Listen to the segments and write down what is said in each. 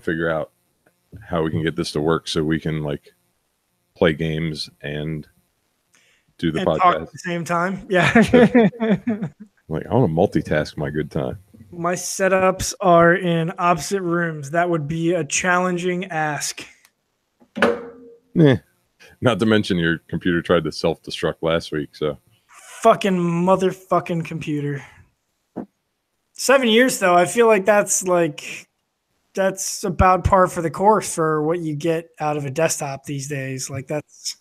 to figure out how we can get this to work so we can like play games and do the podcast talk at the same time. Yeah. Like, I want to multitask my good time. My setups are in opposite rooms. That would be a challenging ask. Not to mention your computer tried to self-destruct last week, so. Fucking motherfucking computer. 7 years, though. I feel like that's about par for the course for what you get out of a desktop these days. Like that's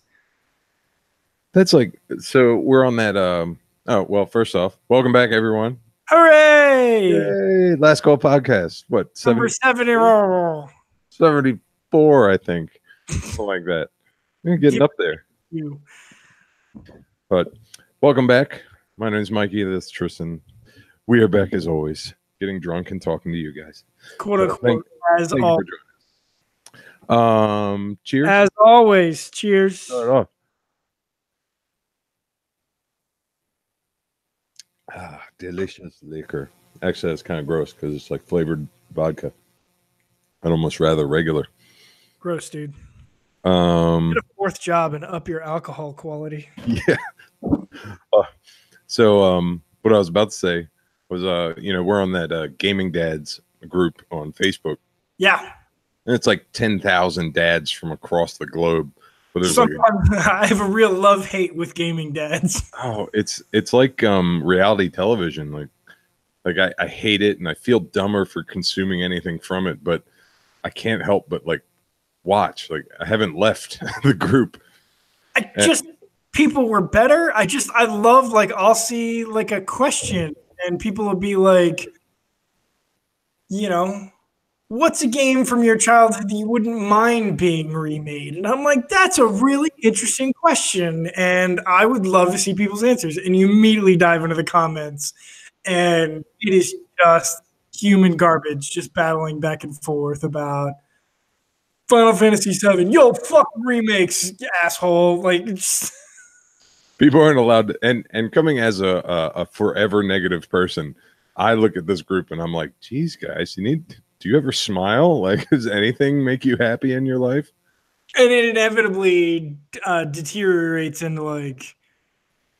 like, so we're on that. Oh, well, first off, welcome back, everyone. Hooray! Yay! Last Call Podcast. What? Number 70. 74, I think. Something like that. We're getting up there. But welcome back. My name is Mikey. This is Tristan. We are back as always, getting drunk and talking to you guys. Quote unquote. As always. Cheers. As always. Cheers. Start off. Delicious liquor. Actually, that's kind of gross because it's like flavored vodka. I'd almost rather regular. Gross, dude. Get a fourth job and up your alcohol quality. Yeah. So what I was about to say was, we're on that Gaming Dads group on Facebook. Yeah. And it's like 10,000 dads from across the globe. But there's I have a real love-hate with Gaming Dads. Oh, it's like reality television. Like I hate it and I feel dumber for consuming anything from it, but I can't help but like watch. Like I haven't left the group. People were better. I love, like, I'll see like a question and people will be like, what's a game from your childhood that you wouldn't mind being remade? And I'm like, that's a really interesting question. And I would love to see people's answers. And you immediately dive into the comments and it is just human garbage, just battling back and forth about Final Fantasy VII. Yo, fuck remakes, you asshole. Like, people aren't allowed to, and coming as a forever negative person, I look at this group and I'm like, geez, guys, do you ever smile? Like, does anything make you happy in your life? And it inevitably deteriorates into like,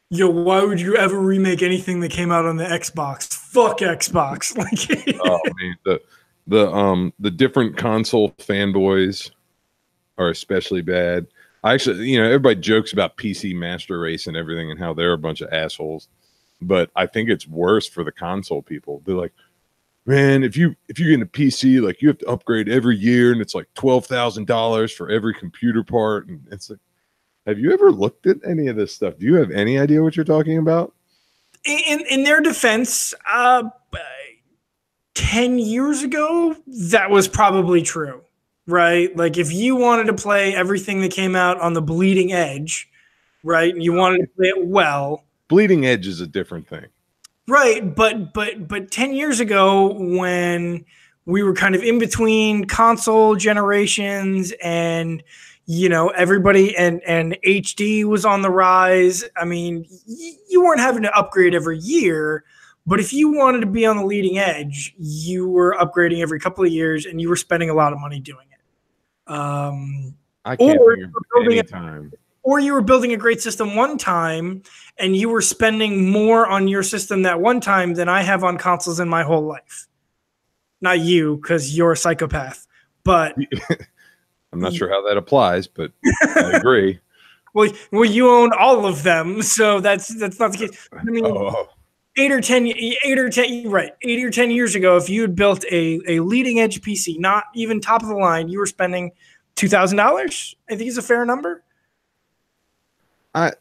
yo, why would you ever remake anything that came out on the Xbox? Fuck Xbox. Like, oh, man, the different console fanboys are especially bad. I actually, everybody jokes about PC Master Race and everything and how they're a bunch of assholes, but I think it's worse for the console people. They're like, man, if you get a PC, like you have to upgrade every year, and it's like $12,000 for every computer part, and it's like, have you ever looked at any of this stuff? Do you have any idea what you're talking about? In their defense, 10 years ago, that was probably true, right? Like if you wanted to play everything that came out on the bleeding edge, right, and you wanted to play it well, bleeding edge is a different thing. Right, but 10 years ago when we were kind of in between console generations and everybody and HD was on the rise. I mean, you weren't having to upgrade every year, but if you wanted to be on the leading edge, you were upgrading every couple of years and you were spending a lot of money doing it. I can't think of any time. Or you were building a great system one time and you were spending more on your system that one time than I have on consoles in my whole life. Not you, because you're a psychopath. But I'm not sure how that applies, but I agree. Well, you own all of them, so that's not the case. I mean, 8 or 10 years ago, if you had built a leading edge PC, not even top of the line, you were spending $2,000. I think is a fair number.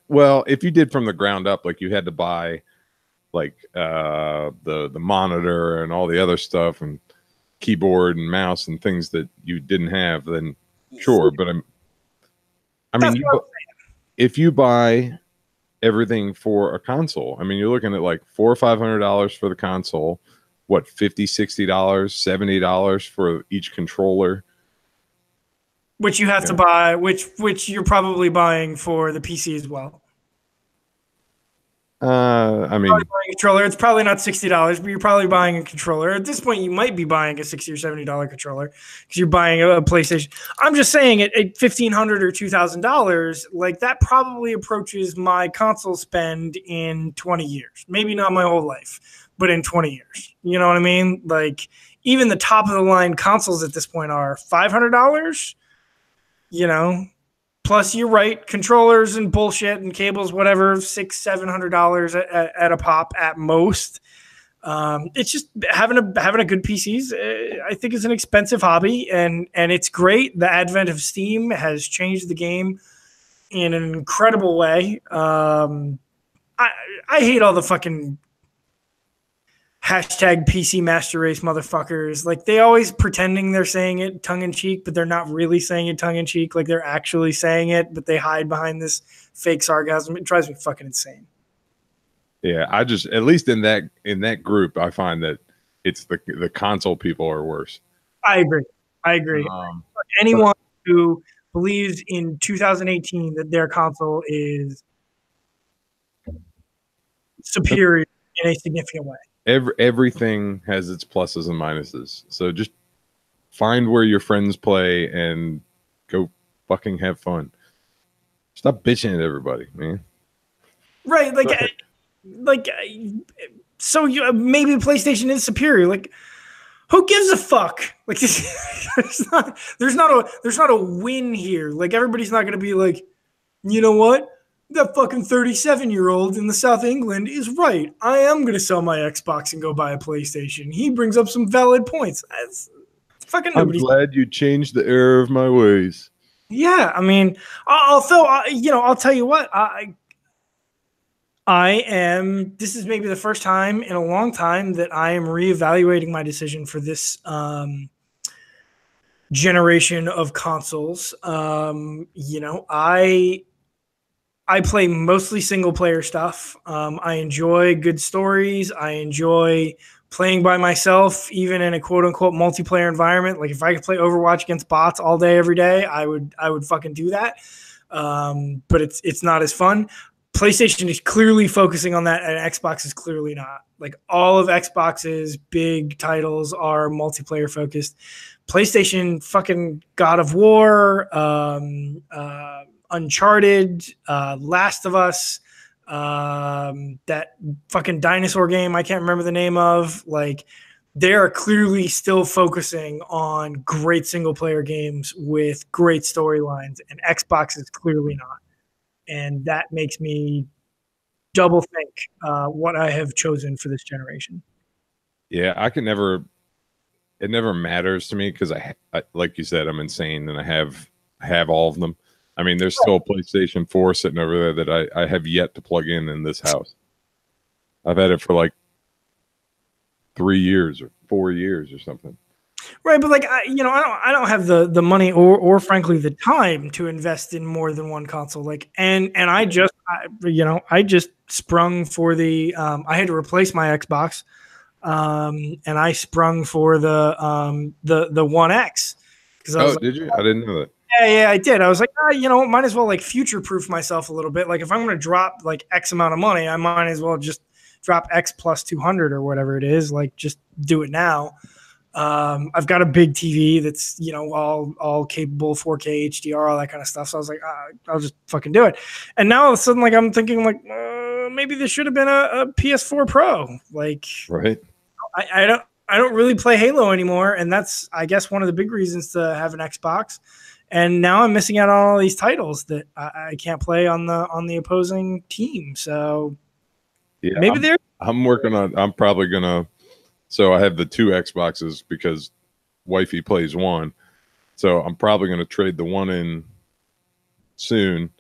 Well, if you did from the ground up, like you had to buy like the monitor and all the other stuff and keyboard and mouse and things that you didn't have, then sure. But if you buy everything for a console, I mean, you're looking at like $400 or $500 for the console. What, $50, $60, $70 for each controller? Which you have to buy, which you're probably buying for the PC as well. I mean, buying a controller. It's probably not $60, but you're probably buying a controller. At this point, you might be buying a $60 or $70 controller because you're buying a PlayStation. I'm just saying at $1,500 or $2,000, like that probably approaches my console spend in 20 years. Maybe not my whole life, but in 20 years. You know what I mean? Like even the top of the line consoles at this point are $500. You know, plus, you're right, controllers and bullshit and cables, whatever, $600-$700 at a pop at most. It's just having a good PCs. I think is an expensive hobby, and it's great. The advent of Steam has changed the game in an incredible way. I hate all the fucking hashtag PC Master Race motherfuckers. Like they always pretending they're saying it tongue in cheek, but they're not really saying it tongue in cheek. Like they're actually saying it, but they hide behind this fake sarcasm. It drives me fucking insane. yeah, I just at least in that group, I find that it's the console people are worse. I agree. Anyone who believes in 2018 that their console is superior in a significant way. Everything has its pluses and minuses. So just find where your friends play and go fucking have fun. Stop bitching at everybody, man. Right, so maybe PlayStation is superior. Like, who gives a fuck? Like, there's not a win here. Like, everybody's not going to be like, you know what? That fucking 37-year-old in the South England is right. I am going to sell my Xbox and go buy a PlayStation. He brings up some valid points. It's fucking I'm glad you changed the error of my ways. Yeah, I mean, I'll tell you what. This is maybe the first time in a long time that I am reevaluating my decision for this generation of consoles. I play mostly single player stuff. I enjoy good stories. I enjoy playing by myself, even in a quote unquote multiplayer environment. Like if I could play Overwatch against bots all day, every day, I would fucking do that. But it's not as fun. PlayStation is clearly focusing on that, and Xbox is clearly not. Like all of Xbox's big titles are multiplayer focused. PlayStation, fucking God of War, Uncharted, Last of Us, that fucking dinosaur game I can't remember the name of. Like they are clearly still focusing on great single player games with great storylines, and Xbox is clearly not. And that makes me double think what I have chosen for this generation. Yeah, it never matters to me because I like you said, I'm insane and I have all of them. I mean, there's still a PlayStation 4 sitting over there that I have yet to plug in this house. I've had it for like 3 years or 4 years or something. Right, but like I don't have the money or frankly the time to invest in more than one console. Like and I just sprung for the I had to replace my Xbox, and I sprung for the One X because I was did you? I didn't know that. Yeah, I did. I was like, might as well like future proof myself a little bit. Like if I'm going to drop like X amount of money, I might as well just drop X plus 200 or whatever it is. Like just do it now. I've got a big TV that's all capable, 4K HDR, all that kind of stuff. So I was like, I'll just fucking do it. And now all of a sudden, like I'm thinking, like maybe this should have been a PS4 Pro. Like, right? I don't really play Halo anymore, and that's I guess one of the big reasons to have an Xbox. And now I'm missing out on all these titles that I can't play on the opposing team. So yeah, maybe I'm probably gonna. So I have the two Xboxes because wifey plays one. So I'm probably going to trade the one in soon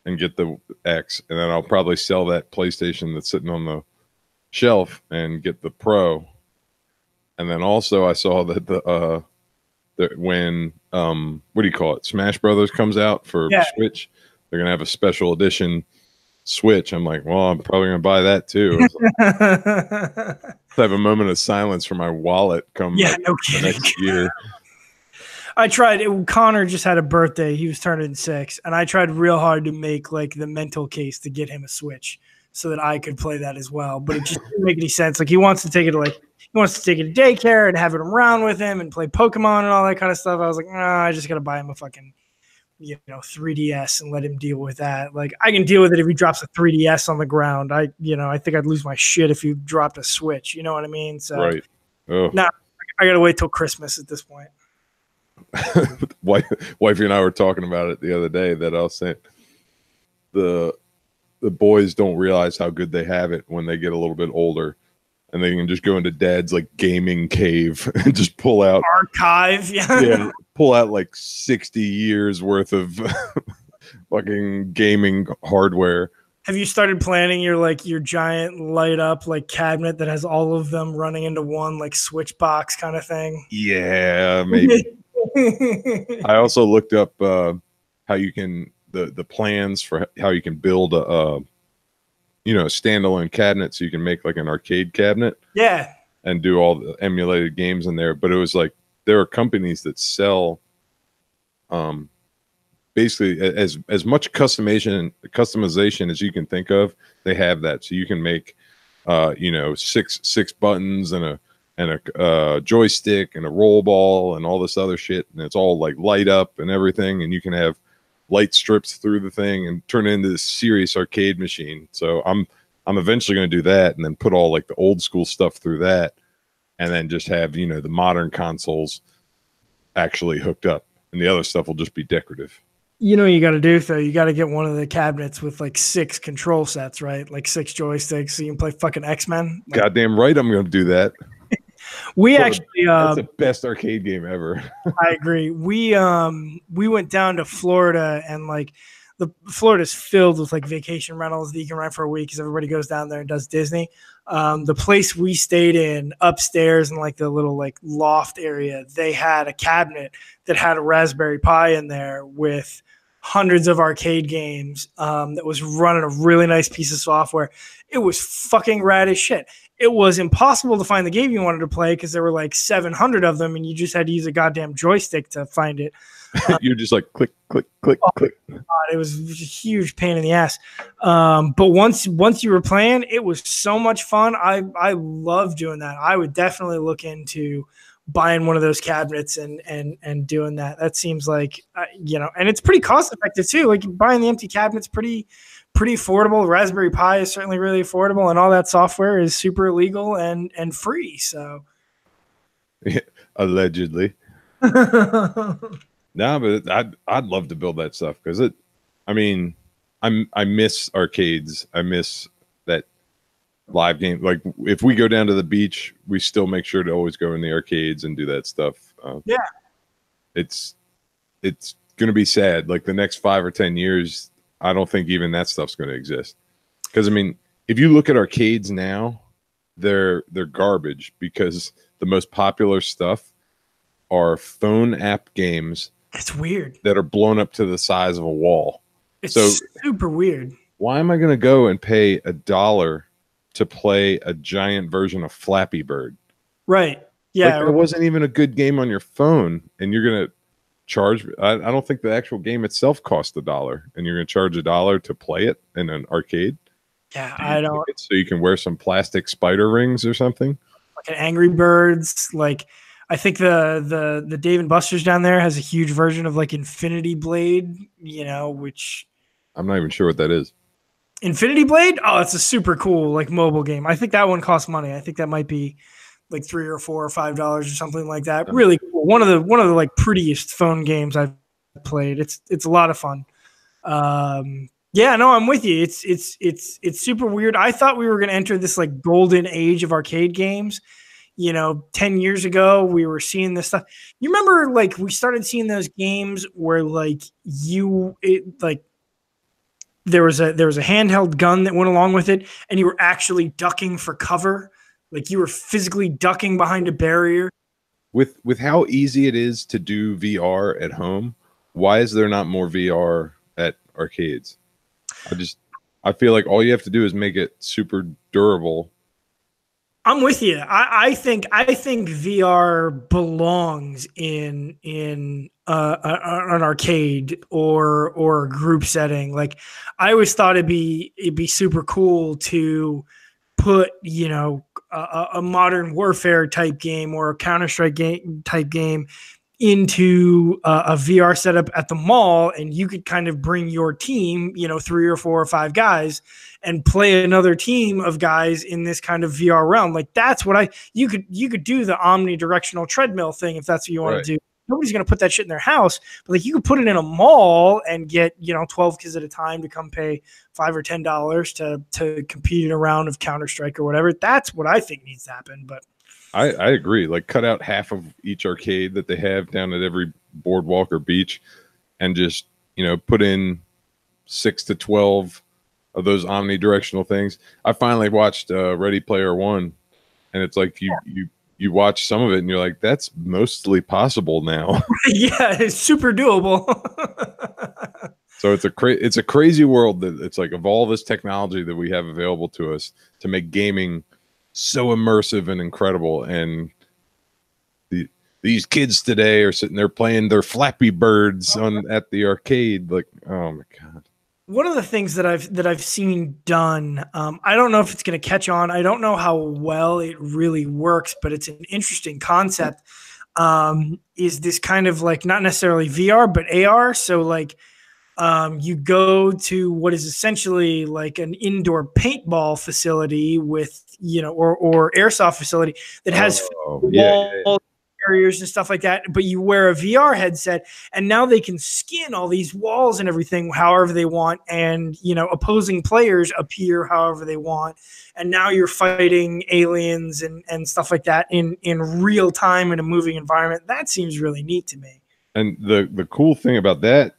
and get the X. And then I'll probably sell that PlayStation that's sitting on the shelf and get the Pro. And then also I saw that when what do you call it? Smash Brothers comes out for Switch. They're going to have a special edition Switch. I'm like, well, I'm probably going to buy that too. I have a moment of silence for my wallet come no the next year. I tried. Connor just had a birthday. He was turning 6, and I tried real hard to make like the mental case to get him a Switch so that I could play that as well. But it just didn't make any sense. Like he wants to take it to daycare and have it around with him and play Pokemon and all that kind of stuff. I was like, nah, I just gotta buy him a fucking 3DS and let him deal with that. Like I can deal with it if he drops a 3DS on the ground. I think I'd lose my shit if he dropped a Switch. You know what I mean? So right. Oh. Nah, I gotta wait till Christmas at this point. Wifey and I were talking about it the other day that I was saying the boys don't realize how good they have it when they get a little bit older. And they can just go into dad's like gaming cave and just pull out archive. Yeah. Pull out like 60 years worth of fucking gaming hardware. Have you started planning your giant light up like cabinet that has all of them running into one like switch box kind of thing? Yeah, maybe. I also looked up how you can the plans for how you can build a standalone cabinet so you can make like an arcade cabinet. Yeah. And do all the emulated games in there. But it was like there are companies that sell basically as much customization as you can think of. They have that. So you can make six buttons and a joystick and a roll ball and all this other shit. And it's all like light up and everything. And you can have light strips through the thing and turn it into this serious arcade machine. So I'm eventually going to do that and then put all like the old school stuff through that and then just have, the modern consoles actually hooked up and the other stuff will just be decorative. You know what you got to do though? You got to get one of the cabinets with like 6 control sets, right? Like 6 joysticks so you can play fucking X-Men. Like, goddamn right I'm going to do that. That's the best arcade game ever. I agree. We went down to Florida and like Florida's filled with like vacation rentals that you can rent for a week because everybody goes down there and does Disney. The place we stayed in upstairs in like the little like loft area, they had a cabinet that had a Raspberry Pi in there with hundreds of arcade games that was running a really nice piece of software. It was fucking rad as shit. It was impossible to find the game you wanted to play because there were like 700 of them and you just had to use a goddamn joystick to find it. You're just like click, click, click, click. God, it was a huge pain in the ass. But once you were playing, it was so much fun. I love doing that. I would definitely look into buying one of those cabinets and doing that. That seems like, and it's pretty cost effective too. Like buying the empty cabinet's pretty affordable. Raspberry Pi is certainly really affordable and all that software is super legal and free. So yeah, allegedly. No, but I'd love to build that stuff because I miss arcades. I miss that live game. Like if we go down to the beach, we still make sure to always go in the arcades and do that stuff. Yeah, it's going to be sad. Like the next 5 or 10 years, I don't think even that stuff's going to exist. Because if you look at arcades now, they're garbage because the most popular stuff are phone app games. It's weird. That are blown up to the size of a wall. It's so super weird. Why am I going to go and pay $1 to play a giant version of Flappy Bird? Right. Yeah. Like, it wasn't even a good game on your phone, and you're going to charge. I don't think the actual game itself cost $1, and you're going to charge $1 to play it in an arcade. Yeah, I don't. So you can wear some plastic spider rings or something. Like an Angry Birds, like. I think the Dave and Buster's down there has a huge version of like Infinity Blade, which I'm not even sure what that is. Infinity Blade? Oh, it's a super cool like mobile game. I think that one costs money. I think that might be like $3 or $4 or $5 or something like that. Really cool. One of the like prettiest phone games I've played. It's a lot of fun. Yeah, no, I'm with you. It's super weird. I thought we were going to enter this like golden age of arcade games. 10 years ago, we were seeing this stuff. You remember, like, we started seeing those games where, like, there was a handheld gun that went along with it, and you were actually ducking for cover. Like, you were physically ducking behind a barrier. With how easy it is to do VR at home, why is there not more VR at arcades? I feel like all you have to do is make it super durable I'm with you. I think VR belongs in an arcade or a group setting. Like I always thought it'd be super cool to put a modern warfare type game or a Counter Strike game type game into a VR setup at the mall, and you could kind of bring your team, 3 or 4 or 5 guys, and play another team of guys in this kind of VR realm. Like that's what you could do the omnidirectional treadmill thing if that's what you want Right. to do. Nobody's going to put that shit in their house, but like you could put it in a mall and get 12 kids at a time to come pay $5 or $10 to compete in a round of Counter Strike or whatever. That's what I think needs to happen. But I agree. Like cut out half of each arcade that they have down at every boardwalk or beach and just, put in 6 to 12 of those omnidirectional things. I finally watched Ready Player One, and it's like you watch some of it and you're like, that's mostly possible now. yeah, it's super doable. So it's a crazy world that it's like of all this technology that we have available to us to make gaming so immersive and incredible. And these kids today are sitting there playing their Flappy Birds at the arcade. Like, oh my God. One of the things that I've seen done, I don't know if it's going to catch on. I don't know how well it really works, but it's an interesting concept. Is this kind of like not necessarily VR but AR? So like you go to what is essentially like an indoor paintball facility with or airsoft facility that has walls, barriers and stuff like that, but you wear a VR headset and now they can skin all these walls and everything however they want, and opposing players appear however they want, and now you're fighting aliens and stuff like that in real time in a moving environment. That seems really neat to me. And the cool thing about that,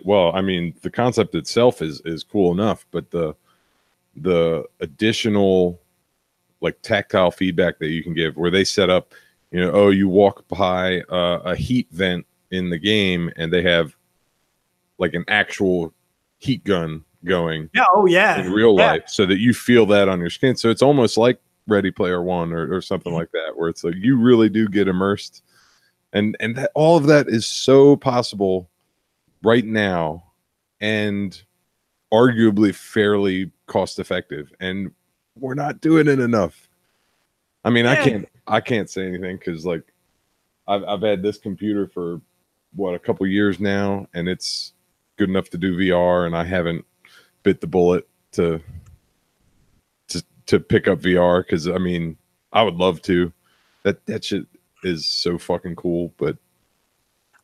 well, I mean, the concept itself is cool enough, but the additional like tactile feedback that you can give, where they set up, you walk by a heat vent in the game, and they have like an actual heat gun going. Yeah. Oh yeah. In real life, so that you feel that on your skin. So it's almost like Ready Player One or something like that, where it's like you really do get immersed, and that all of that is so possible right now, and arguably fairly cost effective, and we're not doing it enough. I mean, Yeah. I can't say anything because like I've had this computer for a couple years now, and it's good enough to do VR, and I haven't bit the bullet to pick up VR, because I mean I would love to. That shit is so fucking cool, but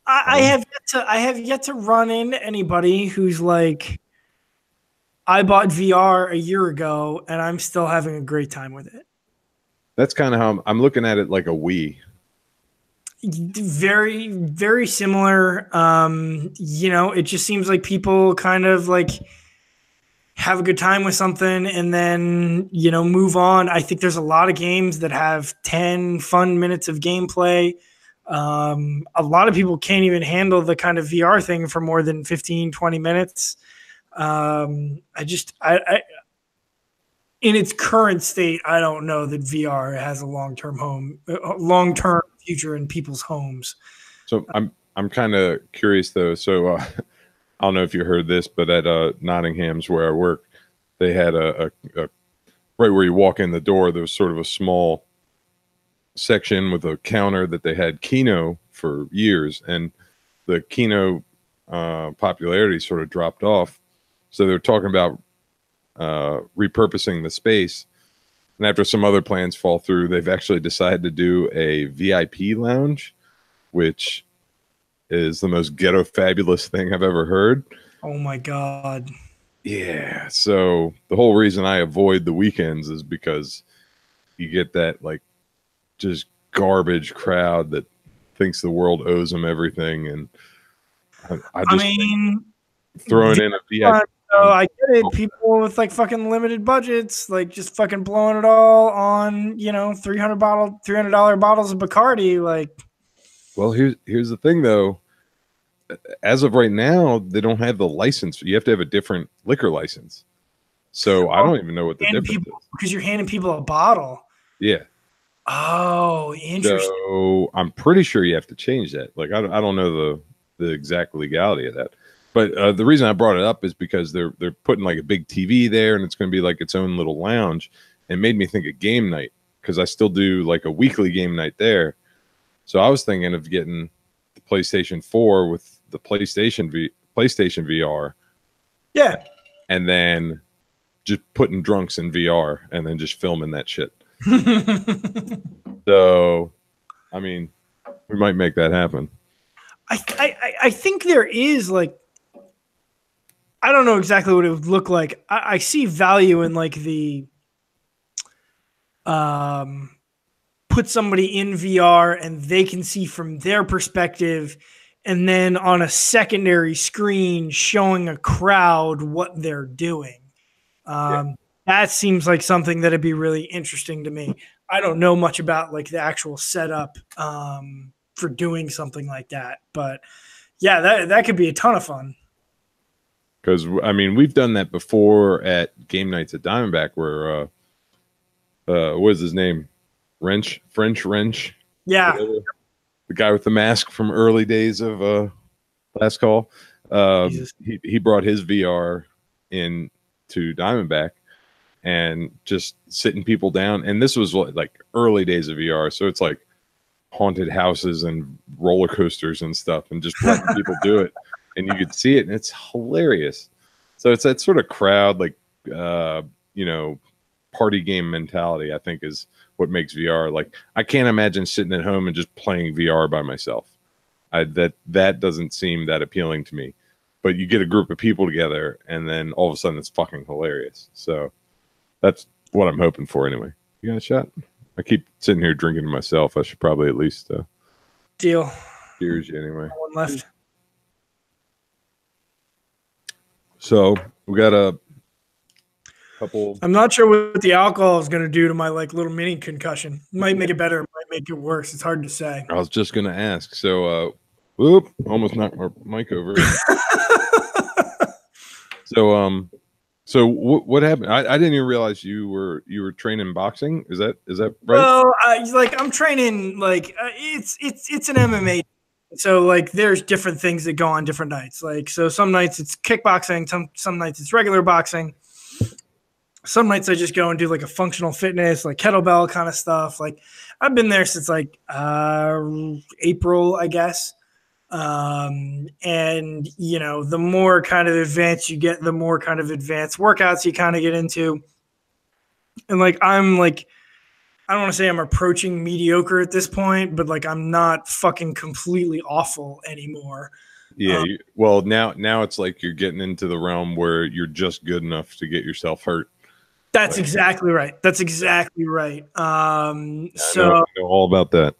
I have yet to run into anybody who's like, I bought VR a year ago and I'm still having a great time with it. that's kind of how I'm looking at it, like a Wii. Very, very similar. It just seems like people kind of like have a good time with something and then, move on. I think there's a lot of games that have 10 fun minutes of gameplay. A lot of people can't even handle the kind of VR thing for more than 15, 20 minutes. I in its current state, I don't know that VR has a long-term future in people's homes. So I'm kind of curious though. So I don't know if you heard this, but at Nottingham's where I work, they had a right where you walk in the door, there was sort of a small section with a counter that they had Kino for years, and the Kino popularity sort of dropped off. So they're talking about repurposing the space, and after some other plans fall through, they've actually decided to do a VIP lounge, which is the most ghetto fabulous thing I've ever heard. Oh my God. Yeah. So the whole reason I avoid the weekends is because you get that like just garbage crowd that thinks the world owes them everything. And I mean, throwing in a VIP. So I get it. People with like fucking limited budgets, like just fucking blowing it all on, $300 bottles of Bacardi. Like, well, here's the thing though. As of right now, they don't have the license. You have to have a different liquor license. So I don't even know what the difference is. Because you're handing people a bottle. Yeah. Oh, interesting. So I'm pretty sure you have to change that. Like I don't know the exact legality of that. But the reason I brought it up is because they're putting like a big TV there, and it's going to be like its own little lounge. It made me think of game night because I still do like a weekly game night there. So I was thinking of getting the PlayStation 4 with the PlayStation VR, Yeah. and then just putting drunks in VR and then just filming that shit. So I mean, we might make that happen. I think there is like, I don't know exactly what it would look like. I see value in like the um put somebody in VR and they can see from their perspective, and then on a secondary screen showing a crowd what they're doing. Yeah. That seems like something that'd be really interesting to me. I don't know much about like the actual setup for doing something like that, but yeah, that could be a ton of fun. Because I mean, we've done that before at game nights at Diamondback, where what is his name? French Wrench, Yeah, whatever. The guy with the mask from early days of Last Call. Jesus. He brought his VR in to Diamondback and just sitting people down. And this was like early days of VR, so it's like haunted houses and roller coasters and stuff, and just letting people do it, and you could see it, and it's hilarious. So it's that sort of crowd, like uh, you know, party game mentality. I think is what makes VR like. I can't imagine sitting at home and just playing VR by myself. That doesn't seem that appealing to me. But you get a group of people together, and then all of a sudden it's fucking hilarious. So that's what I'm hoping for anyway. You got a shot? I keep sitting here drinking to myself. I should probably at least Deal. cheers you anyway. One left. So we got a couple. I'm not sure what the alcohol is going to do to my like little mini concussion. It might make it better. It might make it worse. It's hard to say. I was just gonna ask. So whoop, almost knocked my mic over. So what happened? I didn't even realize you were training boxing. Is that right? Well, like I'm training like it's an MMA. So like there's different things that go on different nights. Like so some nights it's kickboxing, some nights it's regular boxing. Some nights I just go and do like a functional fitness, like kettlebell kind of stuff. Like I've been there since like April, I guess. And you know, the more kind of advanced you get, the more kind of advanced workouts you kind of get into. And like I'm like, I don't want to say I'm approaching mediocre at this point, but like I'm not fucking completely awful anymore. Yeah. Well, now it's like you're getting into the realm where you're just good enough to get yourself hurt. That's exactly right. That's exactly right. I know all about that.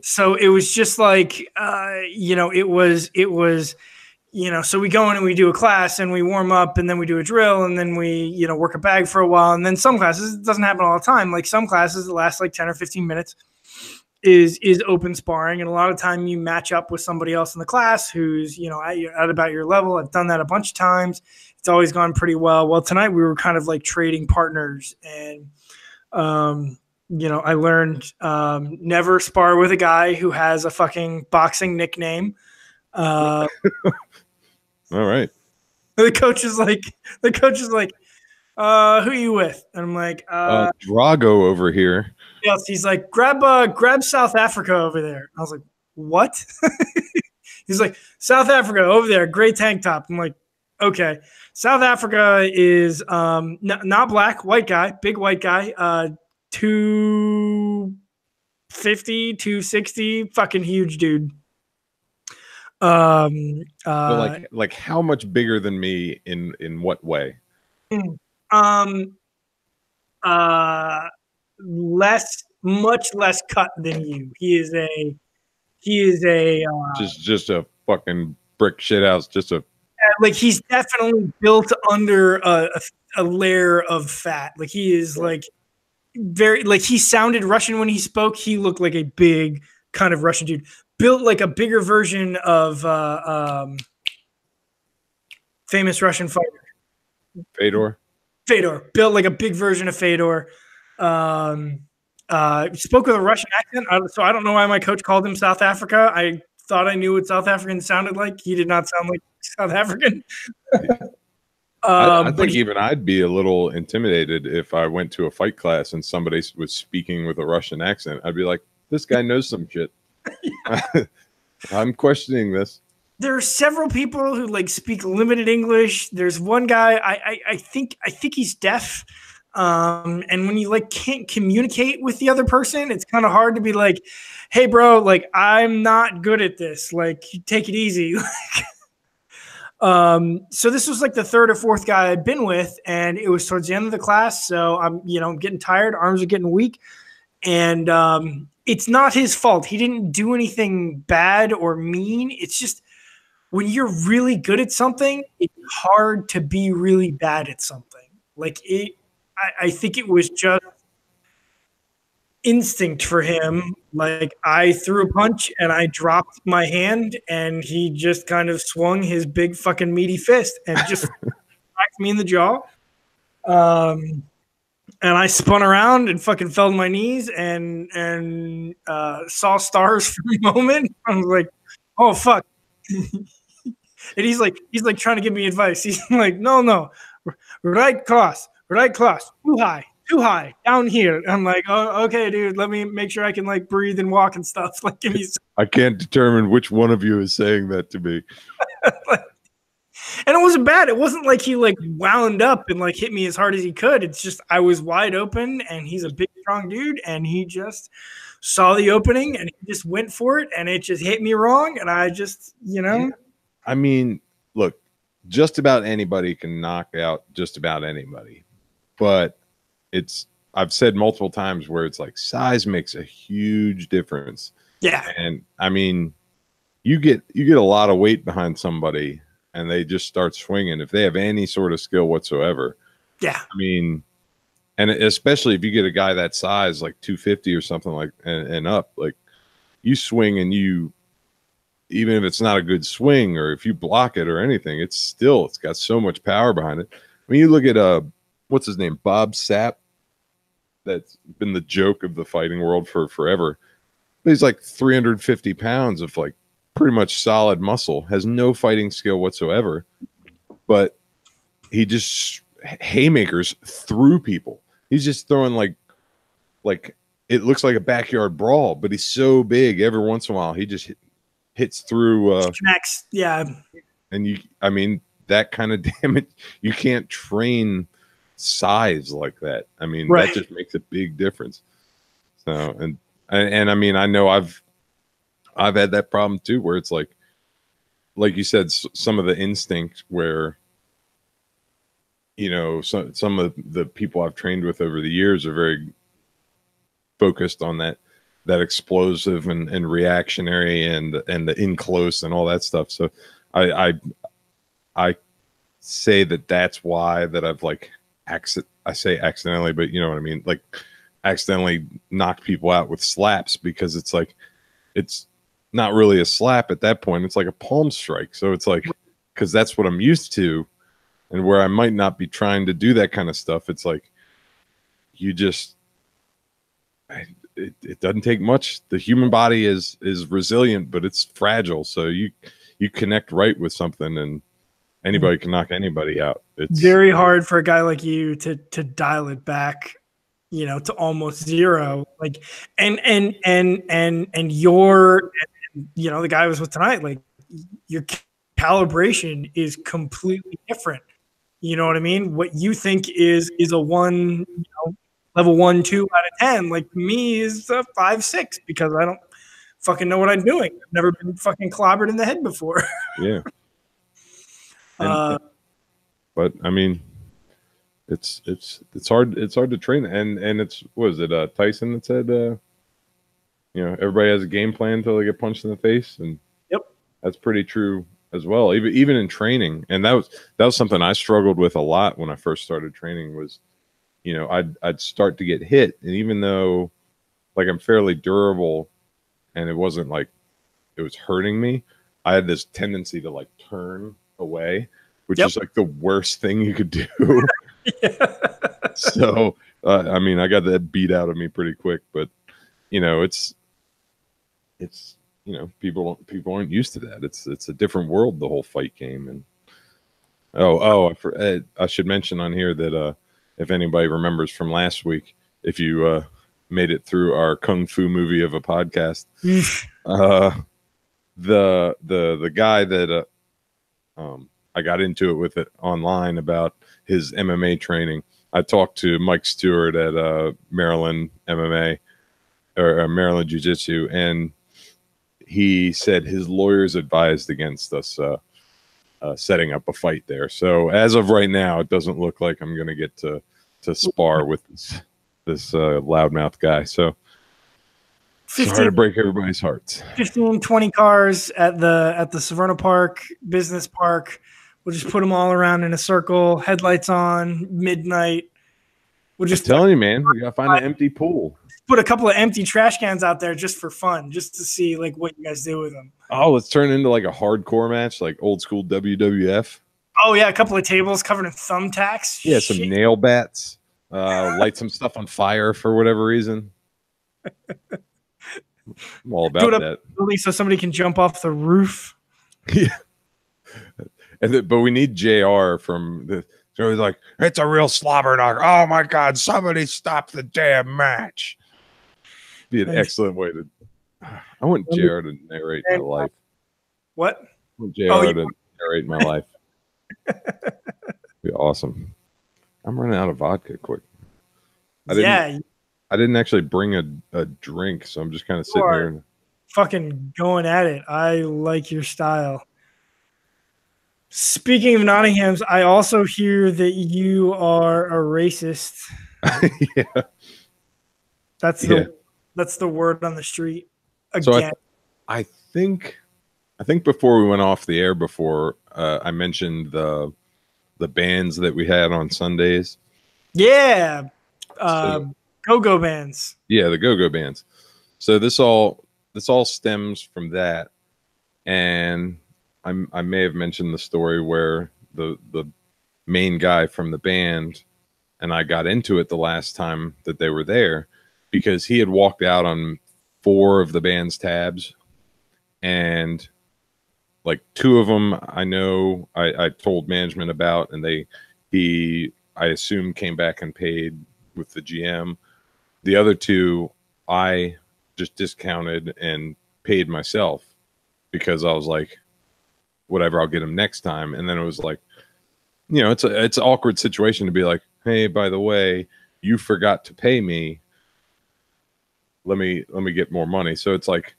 So it was just like, it was, so we go in and we do a class and we warm up and then we do a drill and then we, work a bag for a while. And then some classes, it doesn't happen all the time. Like some classes, it lasts like 10 or 15 minutes is open sparring. And a lot of time you match up with somebody else in the class who's, at about your level. I've done that a bunch of times. It's always gone pretty well. Well, tonight we were kind of like trading partners and, I learned never spar with a guy who has a fucking boxing nickname. All right. The coach is like, who are you with? And I'm like, Drago over here. yes. He's like, grab South Africa over there. I was like, what? He's like, South Africa over there, gray tank top. I'm like, okay. South Africa is not black, white guy, big white guy, 250, 260, fucking huge dude. So like how much bigger than me in what way? Much less cut than you. He is a Just a fucking brick shit house. Just a like he's definitely built under a layer of fat. Like he is like very like he sounded Russian when he spoke. He looked like a big kind of Russian dude. Built like a bigger version of famous Russian fighter. Fedor. Fedor. Built like a big version of Fedor. Spoke with a Russian accent, so I don't know why my coach called him South Africa. I thought I knew what South African sounded like. He did not sound like South African. I think even I'd be a little intimidated if I went to a fight class and somebody was speaking with a Russian accent. I'd be like, this guy knows some shit. I'm questioning this. There are several people who like speak limited English. There's one guy I think he's deaf. And when you like can't communicate with the other person, it's kind of hard to be like, hey bro, like I'm not good at this. Like take it easy. So this was like the third or fourth guy I'd been with, and it was towards the end of the class. So I'm getting tired, arms are getting weak. And it's not his fault. He didn't do anything bad or mean. It's just when you're really good at something, it's hard to be really bad at something. Like I think it was just instinct for him. Like I threw a punch and I dropped my hand and he just kind of swung his big fucking meaty fist and just cracked me in the jaw. And I spun around and fucking fell to my knees and saw stars for a moment. I was like, oh fuck. And he's like trying to give me advice. He's like, no, right cross, too high, down here. I'm like, oh, okay, dude, let me make sure I can like breathe and walk and stuff. Like, give me I can't determine which one of you is saying that to me. And it wasn't bad. It wasn't like he like wound up and like hit me as hard as he could. It's just I was wide open and he's a big, strong dude. And he just saw the opening and he just went for it. And it just hit me wrong. And I just, Yeah. I mean, look, just about anybody can knock out just about anybody. But I've said multiple times where it's like size makes a huge difference. Yeah. And I mean, you get a lot of weight behind somebody and they just start swinging if they have any sort of skill whatsoever. Yeah. I mean, and especially if you get a guy that size, like 250 or something like, and up, like you swing and even if it's not a good swing or if you block it or anything, it's got so much power behind it. I mean, you look at, what's his name? Bob Sapp. That's been the joke of the fighting world for forever. He's like 350 pounds of like pretty much solid muscle, has no fighting skill whatsoever, but he just haymakers through people. He's just throwing like it looks like a backyard brawl, but he's so big. Every once in a while, he just hits through. Connects, yeah. And I mean, that kind of damage, you can't train size like that. I mean, right. That just makes a big difference. So, and I mean, I know I've had that problem too, where it's like you said, some of the instinct where, some of the people I've trained with over the years are very focused on that explosive and reactionary and the in close and all that stuff. So I say that's why that I've like I say accidentally, but you know what I mean? Like accidentally knocked people out with slaps, because it's like, it's not really a slap at that point. It's like a palm strike. So it's like, cause that's what I'm used to. And where I might not be trying to do that kind of stuff, it's like, you just, it doesn't take much. The human body is resilient, but it's fragile. So you connect right with something and anybody can knock anybody out. It's very hard for a guy like you to dial it back, to almost zero. Like, and your, the guy I was with tonight, like your calibration is completely different. You know what I mean? What you think is a 1, level 1, 2 out of 10, like to me is a 5, 6, because I don't fucking know what I'm doing. I've never been fucking clobbered in the head before. Yeah. But I mean, it's hard to train, and it's, what is it, Tyson that said, everybody has a game plan until they get punched in the face, and yep, that's pretty true as well. Even in training, and that was something I struggled with a lot when I first started training. Was, I'd start to get hit, and even though like I'm fairly durable, and it wasn't like it was hurting me, I had this tendency to like turn away, which is like the worst thing you could do. Yeah. So I mean, I got that beat out of me pretty quick, but it's people aren't used to that. It's a different world, the whole fight game. And I should mention on here that if anybody remembers from last week, if you made it through our kung fu movie of a podcast, the guy that I got into it with it online about his MMA training. I talked to Mike Stewart at Maryland MMA or Maryland Jiu Jitsu, and he said his lawyers advised against us setting up a fight there. So as of right now, it doesn't look like I'm going to get to spar with this loudmouth guy. So it's hard to break everybody's hearts. 15, 20 cars at the Severna Park Business Park. We'll just put them all around in a circle, headlights on, midnight. We'll just telling you, man, we got to find an empty pool. Put a couple of empty trash cans out there just for fun, just to see like what you guys do with them. Oh, let's turn it into like a hardcore match, like old school WWF. Oh yeah, a couple of tables covered in thumbtacks. Yeah, some nail bats. Light some stuff on fire for whatever reason. I'm all about that. So somebody can jump off the roof. Yeah. But we need JR from the. So he's like, it's a real slobber knocker. Oh my God! Somebody stop the damn match. Be an excellent way to. I want JR to narrate my life. What? I want JR to narrate my life. Be awesome. I'm running out of vodka quick. I didn't actually bring a drink, so I'm just kind of sitting here. And... fucking going at it. I like your style. Speaking of Nottinghams, I also hear that you are a racist. Yeah. That's the word on the street. Again. So I think before we went off the air before, I mentioned the bands that we had on Sundays. Yeah. Go-go bands. Yeah, the go-go bands. So this all stems from that. And I may have mentioned the story where the main guy from the band and I got into it the last time that they were there because he had walked out on 4 of the band's tabs, and like 2 of them I know I told management about, and I assume came back and paid with the GM. The other 2 I just discounted and paid myself because I was like, whatever, I'll get them next time. And then it was like, it's an awkward situation to be like, hey, by the way, you forgot to pay me. Let me get more money. So it's like,